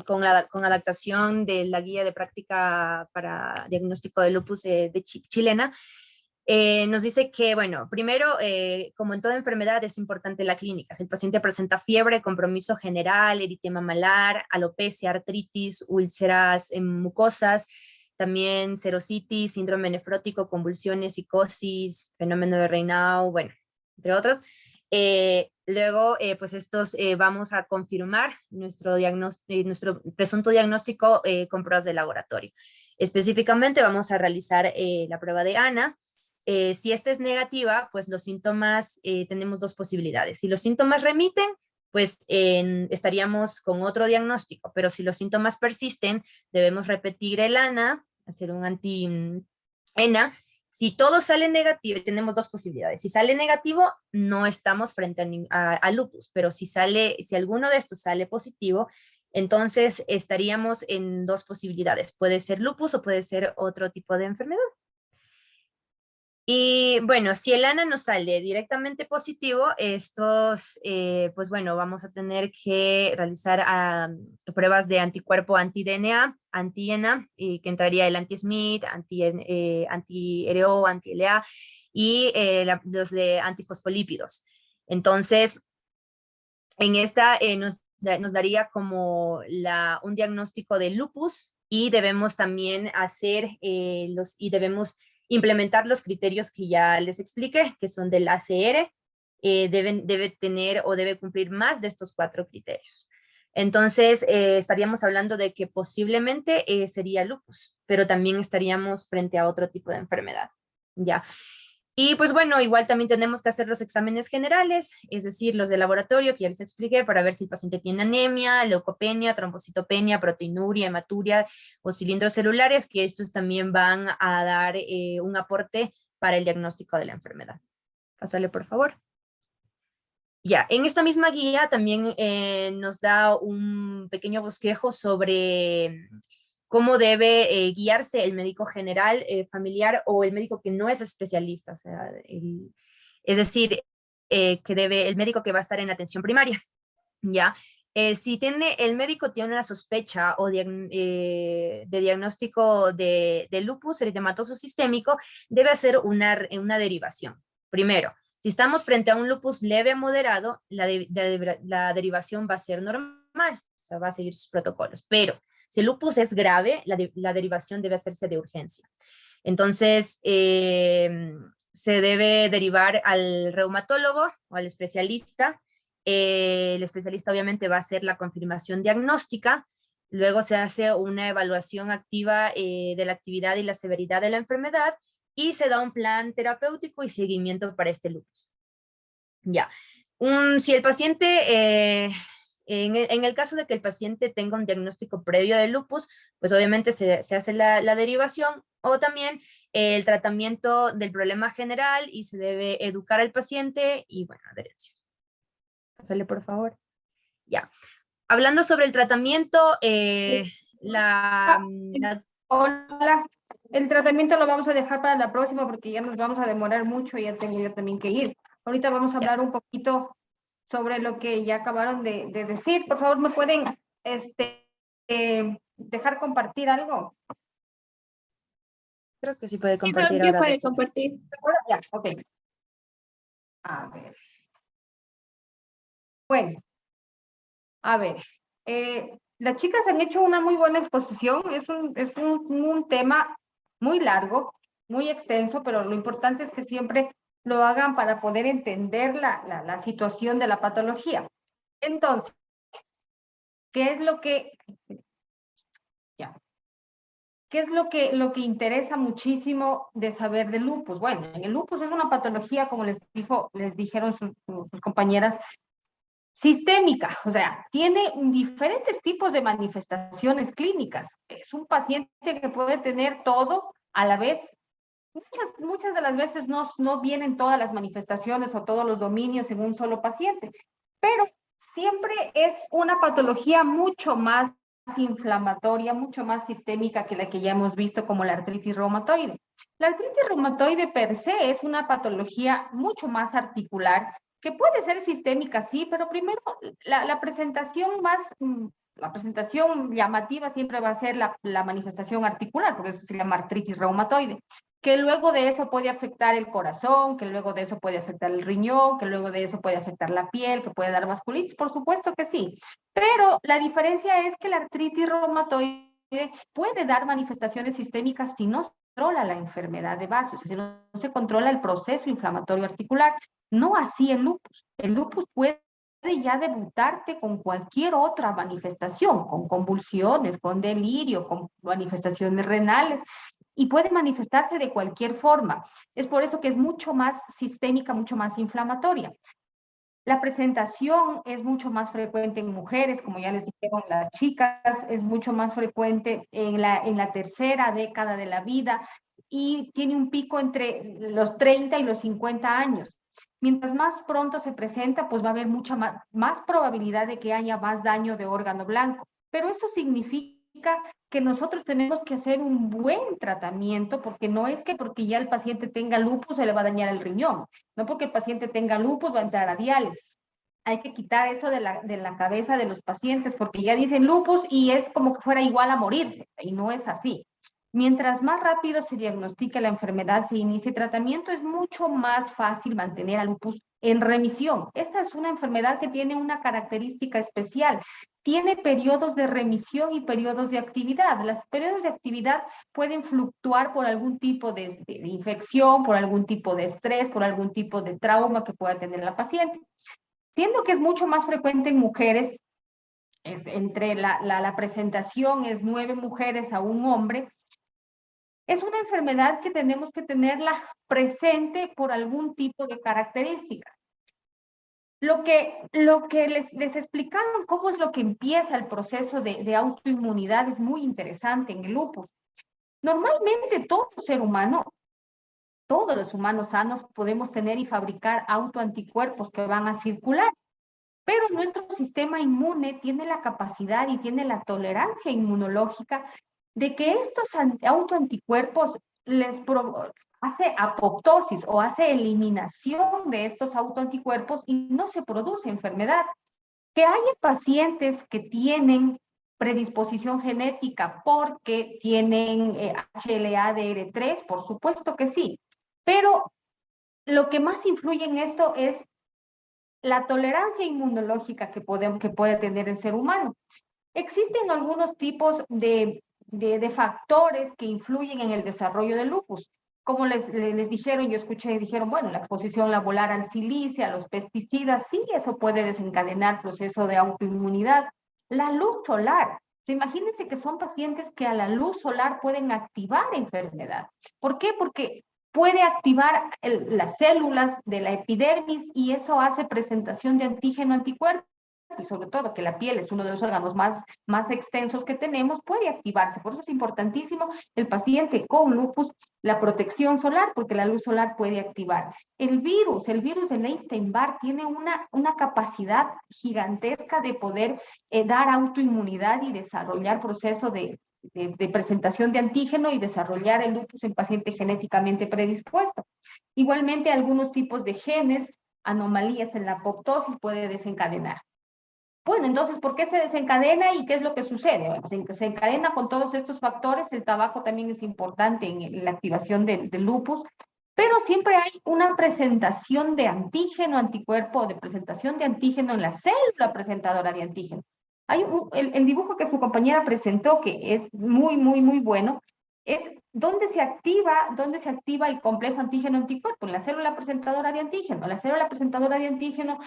con adaptación de la guía de práctica para diagnóstico de lupus chilena, nos dice que, bueno, primero, como en toda enfermedad, es importante la clínica. Si el paciente presenta fiebre, compromiso general, eritema malar, alopecia, artritis, úlceras mucosas, también serositis, síndrome nefrótico, convulsiones, psicosis, fenómeno de Raynaud, bueno, entre otros. Luego, pues vamos a confirmar nuestro presunto diagnóstico con pruebas de laboratorio. Específicamente vamos a realizar la prueba de ANA. Si esta es negativa, pues los síntomas, tenemos 2 posibilidades. Si los síntomas remiten, pues estaríamos con otro diagnóstico, pero si los síntomas persisten, debemos repetir el ANA, hacer un anti-ENA. Si todo sale negativo, tenemos 2 posibilidades. Si sale negativo, no estamos frente a lupus, pero si alguno de estos sale positivo, entonces estaríamos en 2 posibilidades. Puede ser lupus o puede ser otro tipo de enfermedad. Y bueno, si el ANA nos sale directamente positivo, pues bueno, vamos a tener que realizar pruebas de anticuerpo anti-DNA, anti-ENA, que entraría el anti-SMIT, anti-ERO, anti-LA y los de antifosfolípidos. Entonces, en esta nos daría como un diagnóstico de lupus y debemos también debemos implementar los criterios que ya les expliqué, que son del ACR, debe tener o debe cumplir más de estos 4 criterios. Entonces, estaríamos hablando de que posiblemente sería lupus, pero también estaríamos frente a otro tipo de enfermedad, ¿ya? Y pues bueno, igual también tenemos que hacer los exámenes generales, es decir, los de laboratorio que ya les expliqué para ver si el paciente tiene anemia, leucopenia, trombocitopenia, proteinuria, hematuria o cilindros celulares, que estos también van a dar un aporte para el diagnóstico de la enfermedad. Pásale, por favor. Ya, en esta misma guía también nos da un pequeño bosquejo sobre cómo debe guiarse el médico general, familiar o el médico que no es especialista, o sea, es decir, el médico que va a estar en atención primaria, ¿ya? Si el médico tiene una sospecha o de diagnóstico de lupus eritematoso sistémico, debe hacer una derivación. Primero, si estamos frente a un lupus leve o moderado, la derivación va a ser normal. sea, va a seguir sus protocolos. Pero si el lupus es grave, la derivación debe hacerse de urgencia. Entonces, se debe derivar al reumatólogo o al especialista. El especialista obviamente va a hacer la confirmación diagnóstica, luego se hace una evaluación activa de la actividad y la severidad de la enfermedad y se da un plan terapéutico y seguimiento para este lupus. Ya, si el paciente, en el caso de que el paciente tenga un diagnóstico previo de lupus, pues obviamente se hace la derivación o también el tratamiento del problema general y se debe educar al paciente y bueno, adherencias. Pásale, por favor. Ya. Hablando sobre el tratamiento, Hola, el tratamiento lo vamos a dejar para la próxima porque ya nos vamos a demorar mucho y ya tengo yo también que ir. Ahorita vamos a hablar un poquito sobre lo que ya acabaron de decir. Por favor, ¿me pueden dejar compartir algo? Creo que sí puede Sí, compartir ya ahora. puede compartir. Ya, ok. A ver. Bueno, a ver. Las chicas han hecho una muy buena exposición. Es un tema muy largo, muy extenso, pero lo importante es que siempre lo hagan para poder entender la situación de la patología. Entonces, ¿qué es lo que... Ya. ¿Qué es lo que interesa muchísimo de saber del lupus? Bueno, el lupus es una patología, como les dijeron sus compañeras, sistémica, o sea, tiene diferentes tipos de manifestaciones clínicas. Es un paciente que puede tener todo a la vez. Muchas de las veces no vienen todas las manifestaciones o todos los dominios en un solo paciente, pero siempre es una patología mucho más inflamatoria, mucho más sistémica que la que ya hemos visto como la artritis reumatoide. La artritis reumatoide per se es una patología mucho más articular, que puede ser sistémica, sí, pero primero la presentación llamativa siempre va a ser la manifestación articular, por eso se llama artritis reumatoide, que luego de eso puede afectar el corazón, que luego de eso puede afectar el riñón, que luego de eso puede afectar la piel, que puede dar vasculitis, por supuesto que sí. Pero la diferencia es que la artritis reumatoide puede dar manifestaciones sistémicas si no se controla la enfermedad de base, si no se controla el proceso inflamatorio articular. No así el lupus. El lupus puede ya debutarte con cualquier otra manifestación, con convulsiones, con delirio, con manifestaciones renales, y puede manifestarse de cualquier forma. Es por eso que es mucho más sistémica, mucho más inflamatoria. La presentación es mucho más frecuente en mujeres, como ya les dijeron las chicas, es mucho más frecuente en la tercera década de la vida y tiene un pico entre los 30 y los 50 años. Mientras más pronto se presenta, pues va a haber mucha más probabilidad de que haya más daño de órgano blanco. Pero eso significa que nosotros tenemos que hacer un buen tratamiento, porque no es que porque ya el paciente tenga lupus se le va a dañar el riñón, no porque el paciente tenga lupus va a entrar a diálisis. Hay que quitar eso de la cabeza de los pacientes, porque ya dicen lupus y es como que fuera igual a morirse, y no es así. Mientras más rápido se diagnostique la enfermedad, se inicie tratamiento, es mucho más fácil mantener al lupus en remisión. Esta es una enfermedad que tiene una característica especial. Tiene periodos de remisión y periodos de actividad. Los periodos de actividad pueden fluctuar por algún tipo de infección, por algún tipo de estrés, por algún tipo de trauma que pueda tener la paciente. Siendo que es mucho más frecuente en mujeres, entre la presentación es 9 mujeres a un hombre, es una enfermedad que tenemos que tenerla presente por algún tipo de características. Lo que les explicaron cómo es lo que empieza el proceso de autoinmunidad es muy interesante en el lupus. Normalmente todo ser humano, todos los humanos sanos podemos tener y fabricar autoanticuerpos que van a circular, pero nuestro sistema inmune tiene la capacidad y tiene la tolerancia inmunológica de que estos autoanticuerpos hace apoptosis o hace eliminación de estos autoanticuerpos y no se produce enfermedad. Que hay pacientes que tienen predisposición genética porque tienen HLA-DR3, por supuesto que sí, pero lo que más influye en esto es la tolerancia inmunológica que puede tener el ser humano. Existen algunos tipos de factores que influyen en el desarrollo del lupus. Como les dijeron, yo escuché, dijeron, bueno, la exposición laboral al silicio, a los pesticidas, sí, eso puede desencadenar proceso de autoinmunidad. La luz solar, imagínense que son pacientes que a la luz solar pueden activar enfermedad. ¿Por qué? Porque puede activar las células de la epidermis y eso hace presentación de antígeno anticuerpo. Y sobre todo que la piel es uno de los órganos más extensos que tenemos, puede activarse. Por eso es importantísimo el paciente con lupus, la protección solar, porque la luz solar puede activar. El virus de Epstein-Barr tiene una capacidad gigantesca de poder dar autoinmunidad y desarrollar proceso de presentación de antígeno y desarrollar el lupus en paciente genéticamente predispuesto. Igualmente, algunos tipos de genes, anomalías en la apoptosis puede desencadenar. Bueno, entonces, ¿por qué se desencadena y qué es lo que sucede? Bueno, se desencadena con todos estos factores. El tabaco también es importante en la activación del lupus, pero siempre hay una presentación de antígeno, anticuerpo, de presentación de antígeno en la célula presentadora de antígeno. Hay el dibujo que su compañera presentó, que es muy bueno, es dónde se activa el complejo antígeno-anticuerpo, en la célula presentadora de antígeno. La célula presentadora de antígeno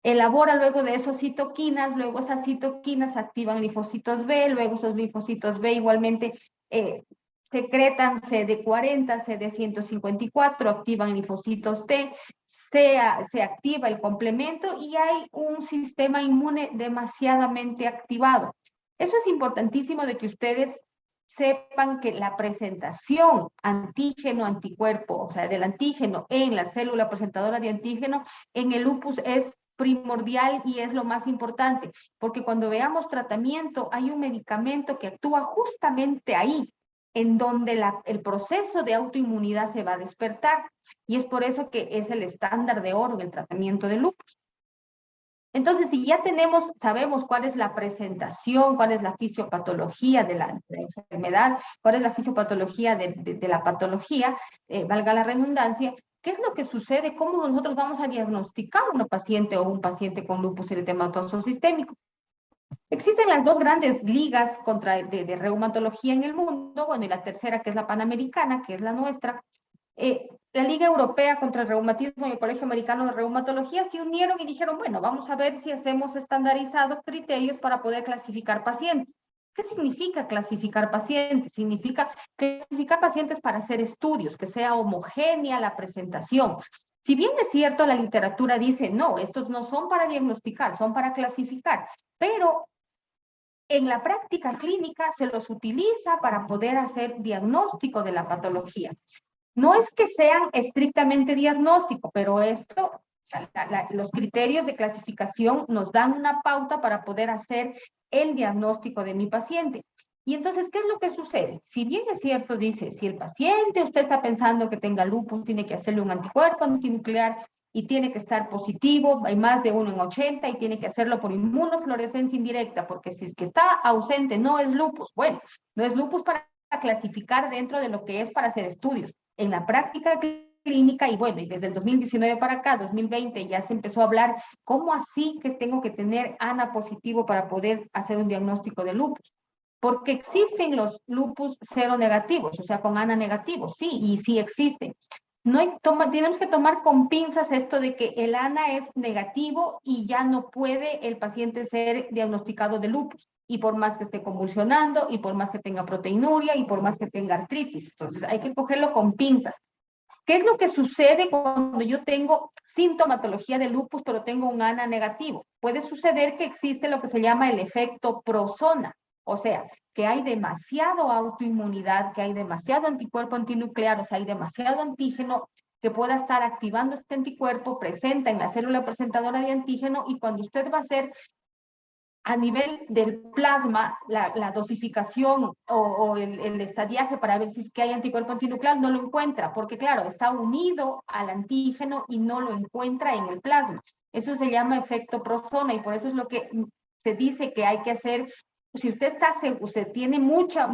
elabora luego de esos citoquinas, luego esas citoquinas activan linfocitos B, luego esos linfocitos B igualmente secretan CD40, CD154, activan linfocitos T, se activa el complemento y hay un sistema inmune demasiadamente activado. Eso es importantísimo de que ustedes sepan que la presentación antígeno-anticuerpo, o sea, del antígeno en la célula presentadora de antígeno, en el lupus es primordial y es lo más importante, porque cuando veamos tratamiento hay un medicamento que actúa justamente ahí, en donde el proceso de autoinmunidad se va a despertar, y es por eso que es el estándar de oro en el tratamiento de lupus. Entonces, si ya sabemos cuál es la presentación, cuál es la fisiopatología de la enfermedad, cuál es la fisiopatología de la patología, valga la redundancia, ¿qué es lo que sucede? ¿Cómo nosotros vamos a diagnosticar a una paciente o un paciente con lupus eritematoso sistémico? Existen las dos grandes ligas de reumatología en el mundo, bueno, y la tercera que es la Panamericana, que es la nuestra. La Liga Europea contra el Reumatismo y el Colegio Americano de Reumatología se unieron y dijeron, bueno, vamos a ver si hacemos estandarizados criterios para poder clasificar pacientes. ¿Qué significa clasificar pacientes? Significa clasificar pacientes para hacer estudios, que sea homogénea la presentación. Si bien es cierto, la literatura dice, no, estos no son para diagnosticar, son para clasificar, pero en la práctica clínica se los utiliza para poder hacer diagnóstico de la patología. No es que sean estrictamente diagnóstico, pero los criterios de clasificación nos dan una pauta para poder hacer el diagnóstico de mi paciente. Y entonces, ¿qué es lo que sucede? Si bien es cierto, dice, si el paciente, usted está pensando que tenga lupus, tiene que hacerle un anticuerpo antinuclear y tiene que estar positivo, hay más de 1 en 80 y tiene que hacerlo por inmunofluorescencia indirecta, porque si es que está ausente, no es lupus. Bueno, no es lupus para clasificar dentro de lo que es para hacer estudios. En la práctica clínica, y bueno, y desde el 2019 para acá, 2020, ya se empezó a hablar, ¿cómo así que tengo que tener ANA positivo para poder hacer un diagnóstico de lupus? Porque existen los lupus seronegativos, o sea, con ANA negativo, sí, y sí existen. Tenemos que tomar con pinzas esto de que el ANA es negativo y ya no puede el paciente ser diagnosticado de lupus. Y por más que esté convulsionando, y por más que tenga proteinuria, y por más que tenga artritis. Entonces hay que cogerlo con pinzas. ¿Qué es lo que sucede cuando yo tengo sintomatología de lupus, pero tengo un ANA negativo? Puede suceder que existe lo que se llama el efecto prozona, o sea, que hay demasiado autoinmunidad, que hay demasiado anticuerpo antinuclear, o sea, hay demasiado antígeno que pueda estar activando este anticuerpo, presenta en la célula presentadora de antígeno, y cuando usted va a hacer a nivel del plasma, la dosificación o el estadiaje para ver si es que hay anticuerpo antinuclear, no lo encuentra, porque claro, está unido al antígeno y no lo encuentra en el plasma. Eso se llama efecto prozona y por eso es lo que se dice que hay que hacer. Si usted tiene mucha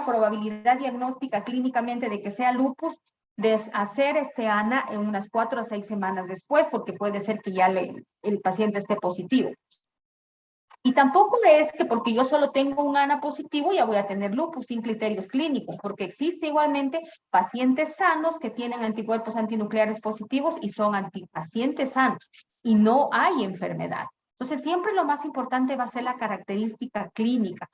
probabilidad diagnóstica clínicamente de que sea lupus, de hacer este ANA en unas 4 a 6 semanas después, porque puede ser que ya el paciente esté positivo. Y tampoco es que porque yo solo tengo un ANA positivo ya voy a tener lupus sin criterios clínicos, porque existe igualmente pacientes sanos que tienen anticuerpos antinucleares positivos y son pacientes sanos y no hay enfermedad. Entonces siempre lo más importante va a ser la característica clínica,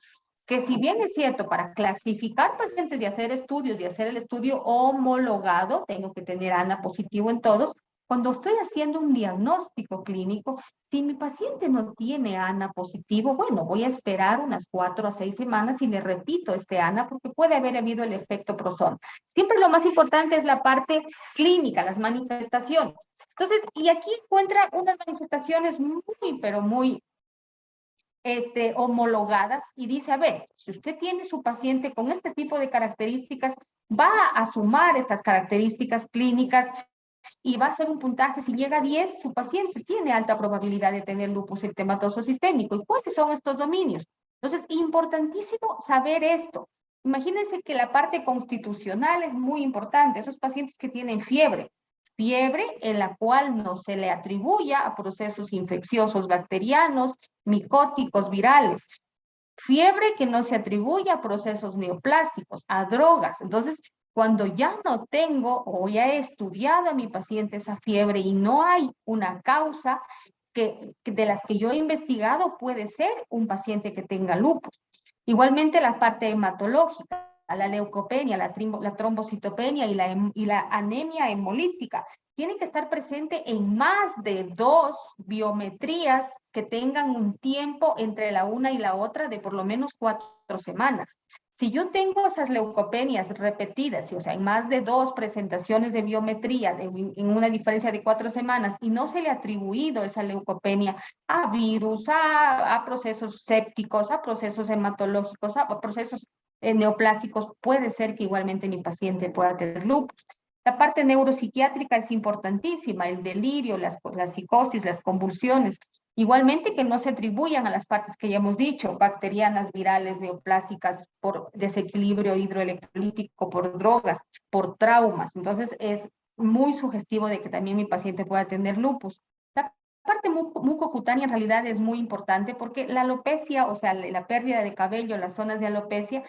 que si bien es cierto, para clasificar pacientes y hacer estudios y hacer el estudio homologado, tengo que tener ANA positivo en todos. Cuando estoy haciendo un diagnóstico clínico, si mi paciente no tiene ANA positivo, bueno, voy a esperar unas 4 a 6 semanas y le repito este ANA porque puede haber habido el efecto prozón. Siempre lo más importante es la parte clínica, las manifestaciones. Entonces, y aquí encuentra unas manifestaciones muy, pero muy homologadas y dice, a ver, si usted tiene su paciente con este tipo de características, va a sumar estas características clínicas y va a hacer un puntaje. Si llega a 10, su paciente tiene alta probabilidad de tener lupus eritematoso sistémico. ¿Y cuáles son estos dominios? Entonces, importantísimo saber esto. Imagínense que la parte constitucional es muy importante. Esos pacientes que tienen fiebre en la cual no se le atribuya a procesos infecciosos bacterianos, micóticos, virales. Fiebre que no se atribuye a procesos neoplásticos, a drogas. Entonces, cuando ya no tengo o ya he estudiado a mi paciente esa fiebre y no hay una causa de las que yo he investigado, puede ser un paciente que tenga lupus. Igualmente la parte hematológica, la leucopenia, la trombocitopenia y la anemia hemolítica tienen que estar presente en más de 2 biometrías que tengan un tiempo entre la una y la otra de por lo menos 4 semanas. Si yo tengo esas leucopenias repetidas, o sea, en más de 2 presentaciones de biometría en una diferencia de 4 semanas y no se le ha atribuido esa leucopenia a virus, a procesos sépticos, a procesos hematológicos, a procesos neoplásicos, puede ser que igualmente mi paciente pueda tener lupus. La parte neuropsiquiátrica es importantísima, el delirio, la psicosis, las convulsiones. Igualmente que no se atribuyan a las partes que ya hemos dicho, bacterianas, virales, neoplásicas, por desequilibrio hidroelectrolítico, por drogas, por traumas. Entonces es muy sugestivo de que también mi paciente pueda tener lupus. La parte mucocutánea en realidad es muy importante porque la alopecia, o sea, la pérdida de cabello, las zonas de alopecia,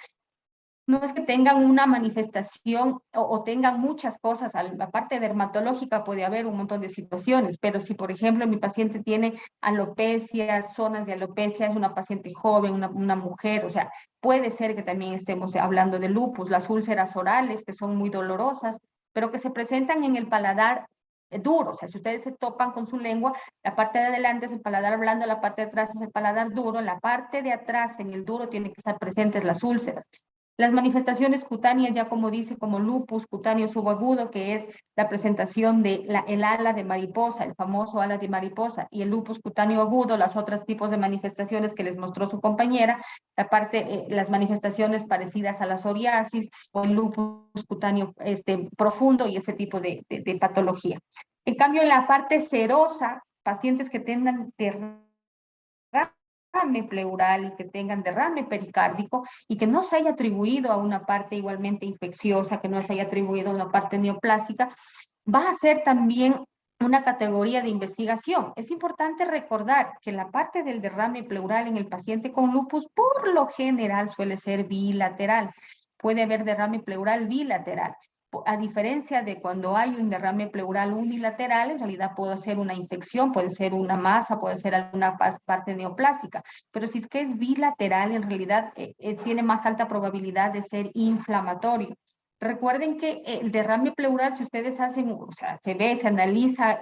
no es que tengan una manifestación o tengan muchas cosas, aparte dermatológica puede haber un montón de situaciones, pero si por ejemplo mi paciente tiene alopecia, zonas de alopecia, es una paciente joven, una mujer, o sea, puede ser que también estemos hablando de lupus, las úlceras orales que son muy dolorosas, pero que se presentan en el paladar duro, o sea, si ustedes se topan con su lengua, la parte de adelante es el paladar blando, la parte de atrás es el paladar duro, la parte de atrás en el duro tiene que estar presentes las úlceras. Las manifestaciones cutáneas, ya como dice, como lupus cutáneo subagudo, que es la presentación de el ala de mariposa, el famoso ala de mariposa, y el lupus cutáneo agudo, los otros tipos de manifestaciones que les mostró su compañera, las manifestaciones parecidas a la psoriasis o el lupus cutáneo profundo y ese tipo de patología. En cambio, en la parte serosa, pacientes que tengan derrame pleural y que tengan derrame pericárdico y que no se haya atribuido a una parte igualmente infecciosa, que no se haya atribuido a una parte neoplásica, va a ser también una categoría de investigación. Es importante recordar que la parte del derrame pleural en el paciente con lupus por lo general suele ser bilateral. Puede haber derrame pleural bilateral. A diferencia de cuando hay un derrame pleural unilateral, en realidad puede ser una infección, puede ser una masa, puede ser alguna parte neoplásica, pero si es que es bilateral, en realidad tiene más alta probabilidad de ser inflamatorio. Recuerden que el derrame pleural, si ustedes hacen, o sea, se analiza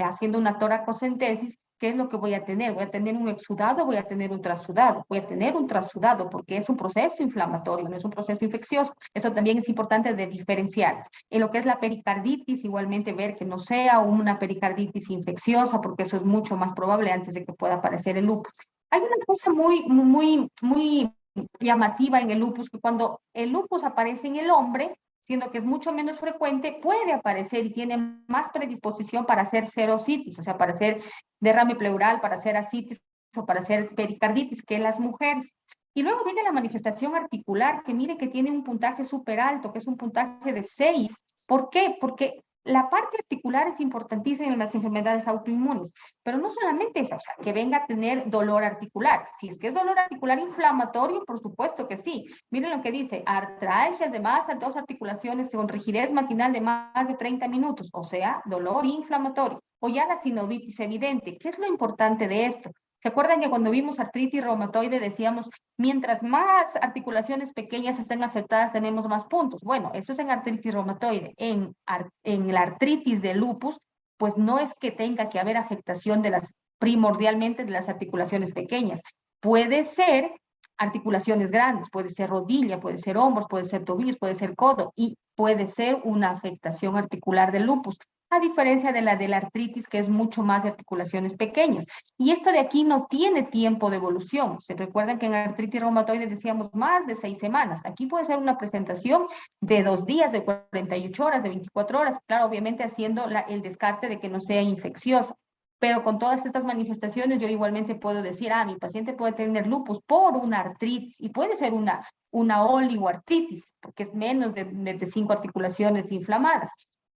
haciendo una toracocentesis, ¿qué es lo que voy a tener? Voy a tener un exudado, voy a tener un trasudado. Voy a tener un trasudado porque es un proceso inflamatorio, no es un proceso infeccioso. Eso también es importante de diferenciar. En lo que es la pericarditis, igualmente ver que no sea una pericarditis infecciosa, porque eso es mucho más probable antes de que pueda aparecer el lupus. Hay una cosa muy llamativa en el lupus, que cuando el lupus aparece en el hombre, siendo que es mucho menos frecuente, puede aparecer y tiene más predisposición para hacer serositis, o sea, para hacer derrame pleural, para hacer ascitis o para hacer pericarditis, que las mujeres. Y luego viene la manifestación articular, que mire que tiene un puntaje súper alto, que es un puntaje de 6. ¿Por qué? Porque la parte articular es importantísima en las enfermedades autoinmunes, pero no solamente eso, o sea, que venga a tener dolor articular. Si es que es dolor articular inflamatorio, por supuesto que sí. Miren lo que dice, artralgias de más de 2 articulaciones con rigidez matinal de más de 30 minutos, o sea, dolor inflamatorio. O ya la sinovitis evidente. ¿Qué es lo importante de esto? ¿Se acuerdan que cuando vimos artritis reumatoide decíamos, mientras más articulaciones pequeñas estén afectadas, tenemos más puntos? Bueno, eso es en artritis reumatoide. En la artritis de lupus, pues no es que tenga que haber afectación de primordialmente de las articulaciones pequeñas. Puede ser articulaciones grandes, puede ser rodilla, puede ser hombros, puede ser tobillos, puede ser codo y puede ser una afectación articular del lupus, a diferencia de la artritis, que es mucho más de articulaciones pequeñas. Y esto de aquí no tiene tiempo de evolución. Se recuerdan que en artritis reumatoide decíamos más de 6 semanas. Aquí puede ser una presentación de 2 días, de 48 horas, de 24 horas, claro, obviamente haciendo el descarte de que no sea infecciosa. Pero con todas estas manifestaciones yo igualmente puedo decir, mi paciente puede tener lupus por una artritis y puede ser una oligoartritis, porque es menos de 5 articulaciones inflamadas.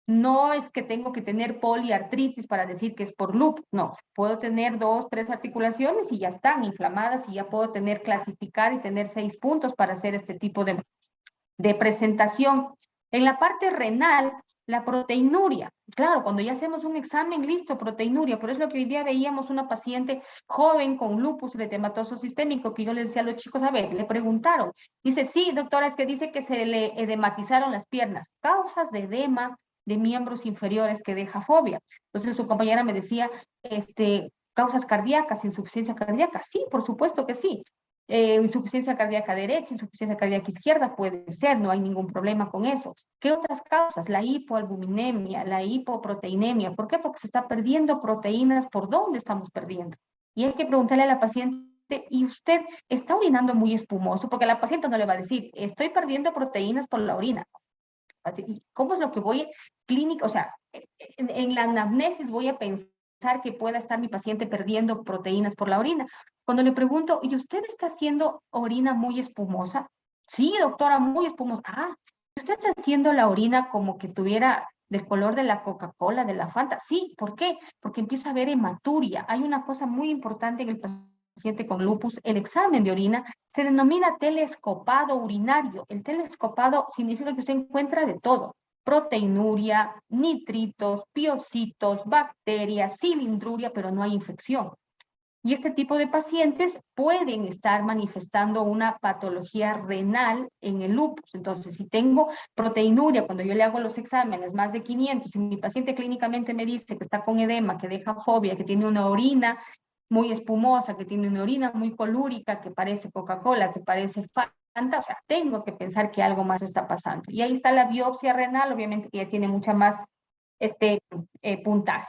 No es que tengo que tener poliartritis para decir que es por lupus, no. Puedo tener 2, 3 articulaciones y ya están inflamadas y ya puedo clasificar y tener 6 puntos para hacer este tipo de presentación. En la parte renal, la proteinuria. Claro, cuando ya hacemos un examen, listo, proteinuria. Por eso es lo que hoy día veíamos una paciente joven con lupus eritematoso sistémico, que yo le decía a los chicos, a ver, le preguntaron. Dice, sí, doctora, es que dice que se le edematizaron las piernas. Causas de edema de miembros inferiores que deja fobia. Entonces su compañera me decía, causas cardíacas, insuficiencia cardíaca. Sí, por supuesto que sí. Insuficiencia cardíaca derecha, insuficiencia cardíaca izquierda, puede ser, no hay ningún problema con eso. ¿Qué otras causas? La hipoalbuminemia, la hipoproteinemia. ¿Por qué? Porque se está perdiendo proteínas. ¿Por dónde estamos perdiendo? Y hay que preguntarle a la paciente, ¿y usted está orinando muy espumoso? Porque la paciente no le va a decir, estoy perdiendo proteínas por la orina. ¿Cómo es lo que voy clínico? O sea, en la anamnesis voy a pensar que pueda estar mi paciente perdiendo proteínas por la orina. Cuando le pregunto, ¿y usted está haciendo orina muy espumosa? Sí, doctora, muy espumosa. ¿Usted está haciendo la orina como que tuviera del color de la Coca-Cola, de la Fanta? Sí, ¿por qué? Porque empieza a haber hematuria. Hay una cosa muy importante en el paciente con lupus, el examen de orina se denomina telescopado urinario. El telescopado significa que usted encuentra de todo. Proteinuria, nitritos, piocitos, bacterias, cilindruria, pero no hay infección. Y este tipo de pacientes pueden estar manifestando una patología renal en el lupus. Entonces, si tengo proteinuria, cuando yo le hago los exámenes, más de 500, y mi paciente clínicamente me dice que está con edema, que deja fobia, que tiene una orina muy espumosa, que tiene una orina muy colúrica, que parece Coca-Cola, que parece Fanta, o sea, tengo que pensar que algo más está pasando. Y ahí está la biopsia renal, obviamente que ya tiene mucha más puntaje.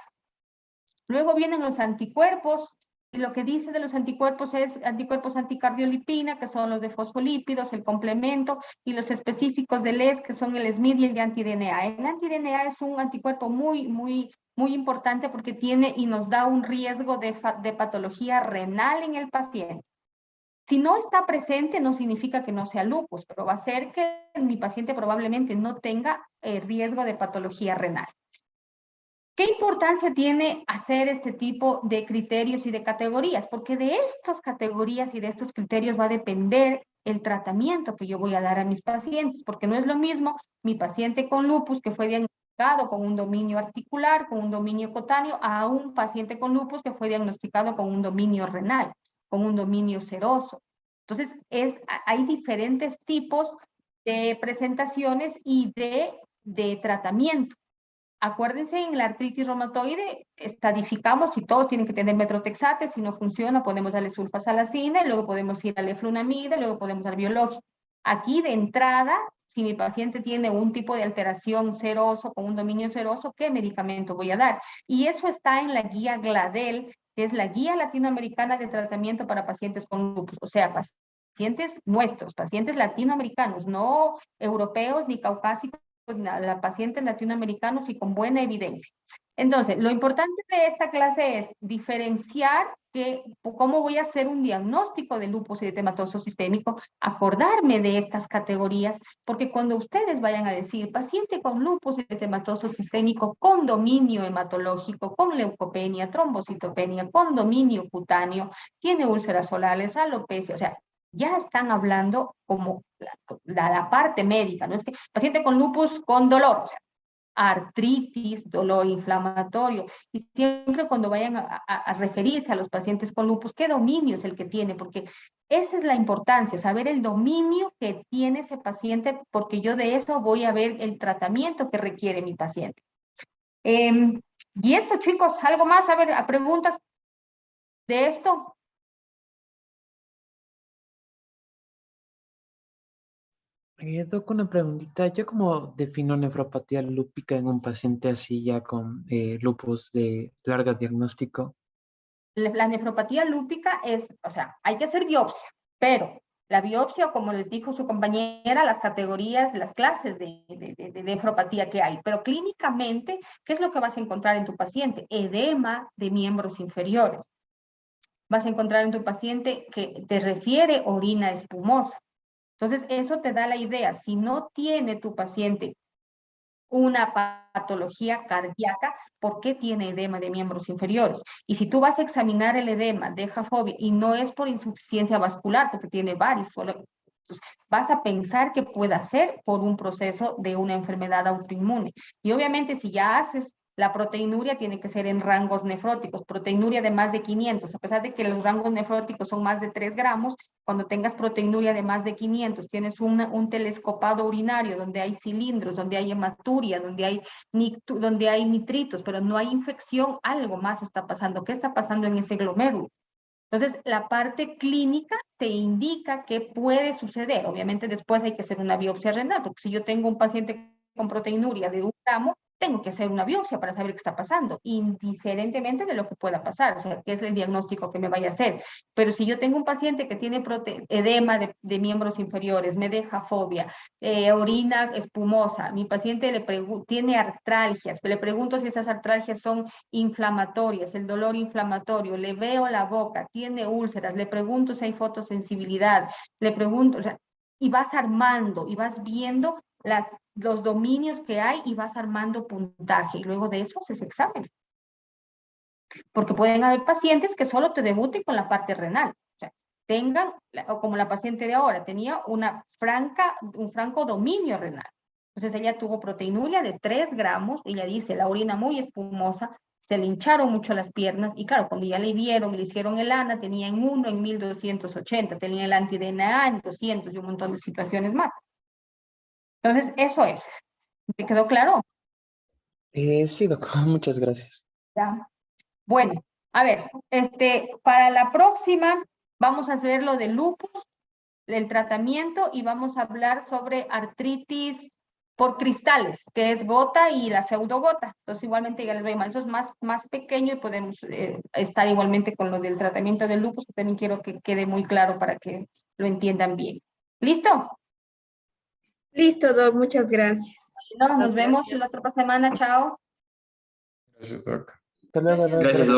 Luego vienen los anticuerpos, y lo que dice de los anticuerpos es anticuerpos anticardiolipina, que son los de fosfolípidos, el complemento, y los específicos del ES, que son el SMID y el de anti-DNA. El anti-DNA es un anticuerpo muy importante porque tiene y nos da un riesgo de patología renal en el paciente. Si no está presente, no significa que no sea lupus, pero va a ser que mi paciente probablemente no tenga riesgo de patología renal. ¿Qué importancia tiene hacer este tipo de criterios y de categorías? Porque de estas categorías y de estos criterios va a depender el tratamiento que yo voy a dar a mis pacientes, porque no es lo mismo mi paciente con lupus que fue diagnosticado con un dominio articular, con un dominio cutáneo, a un paciente con lupus que fue diagnosticado con un dominio renal, con un dominio seroso. Entonces, hay diferentes tipos de presentaciones y de tratamiento. Acuérdense, en la artritis reumatoide estadificamos si todos tienen que tener metrotexate, si no funciona podemos darle sulfasalacina, y luego podemos ir a leflunomida, luego podemos dar biológico. Aquí de entrada, si mi paciente tiene un tipo de alteración seroso, con un dominio seroso, ¿qué medicamento voy a dar? Y eso está en la guía GLADEL, que es la guía latinoamericana de tratamiento para pacientes con lupus, o sea, pacientes nuestros, pacientes latinoamericanos, no europeos ni caucásicos, la pacientes latinoamericanos y con buena evidencia. Entonces, lo importante de esta clase es diferenciar cómo voy a hacer un diagnóstico de lupus eritematoso sistémico, acordarme de estas categorías, porque cuando ustedes vayan a decir paciente con lupus eritematoso sistémico con dominio hematológico, con leucopenia, trombocitopenia, con dominio cutáneo, tiene úlceras solares, alopecia, o sea, ya están hablando como la parte médica, no es que paciente con lupus con dolor, o sea, artritis, dolor inflamatorio, y siempre cuando vayan a referirse a los pacientes con lupus, ¿qué dominio es el que tiene? Porque esa es la importancia, saber el dominio que tiene ese paciente, porque yo de eso voy a ver el tratamiento que requiere mi paciente. Y eso, chicos, algo más, a ver, a preguntas de esto. Doc, una preguntita. ¿Yo cómo defino nefropatía lúpica en un paciente así ya con lupus de largo diagnóstico? La nefropatía lúpica es, o sea, hay que hacer biopsia, pero la biopsia, como les dijo su compañera, las categorías, las clases de nefropatía que hay, pero clínicamente, ¿qué es lo que vas a encontrar en tu paciente? Edema de miembros inferiores. Vas a encontrar en tu paciente que te refiere orina espumosa. Entonces, eso te da la idea. Si no tiene tu paciente una patología cardíaca, ¿por qué tiene edema de miembros inferiores? Y si tú vas a examinar el edema de Jafobia y no es por insuficiencia vascular, porque tiene varios, vas a pensar que pueda ser por un proceso de una enfermedad autoinmune. Y obviamente si ya haces la proteinuria, tiene que ser en rangos nefróticos, proteinuria de más de 500, a pesar de que los rangos nefróticos son más de 3 gramos, cuando tengas proteinuria de más de 500, tienes un telescopado urinario donde hay cilindros, donde hay hematuria, donde hay nitritos, pero no hay infección, algo más está pasando. ¿Qué está pasando en ese glomérulo? Entonces, la parte clínica te indica qué puede suceder. Obviamente, después hay que hacer una biopsia renal, porque si yo tengo un paciente con proteinuria de 1 gramo, tengo que hacer una biopsia para saber qué está pasando, indiferentemente de lo que pueda pasar, o sea, qué es el diagnóstico que me vaya a hacer. Pero si yo tengo un paciente que tiene edema de miembros inferiores, me deja fobia, orina espumosa, mi paciente tiene artralgias, le pregunto si esas artralgias son inflamatorias, el dolor inflamatorio, le veo la boca, tiene úlceras, le pregunto si hay fotosensibilidad, le pregunto, o sea, y vas armando, y vas viendo los dominios que hay y vas armando puntaje, y luego de eso haces examen. Porque pueden haber pacientes que solo te debuten con la parte renal, o sea, tengan, o como la paciente de ahora, tenía un franco dominio renal. Entonces ella tuvo proteinuria de 3 gramos, ella dice, la orina muy espumosa, se le hincharon mucho las piernas, y claro, cuando ya le vieron y le hicieron el ANA, tenía en 1 en 1280, tenía el anti-DNA en 200 y un montón de situaciones más. Entonces, eso es. ¿Te quedó claro? Sí, doctor, muchas gracias. Ya. Bueno, a ver, para la próxima vamos a hacer lo de lupus, el tratamiento, y vamos a hablar sobre artritis por cristales, que es gota y la pseudogota. Entonces, igualmente ya les doy más. Eso es más pequeño y podemos estar igualmente con lo del tratamiento del lupus, que también quiero que quede muy claro para que lo entiendan bien. ¿Listo? Listo, Doc, muchas gracias. Nos vemos la otra semana. Chao. Gracias, Doc. Hasta luego, Gracias. doctor. Gracias,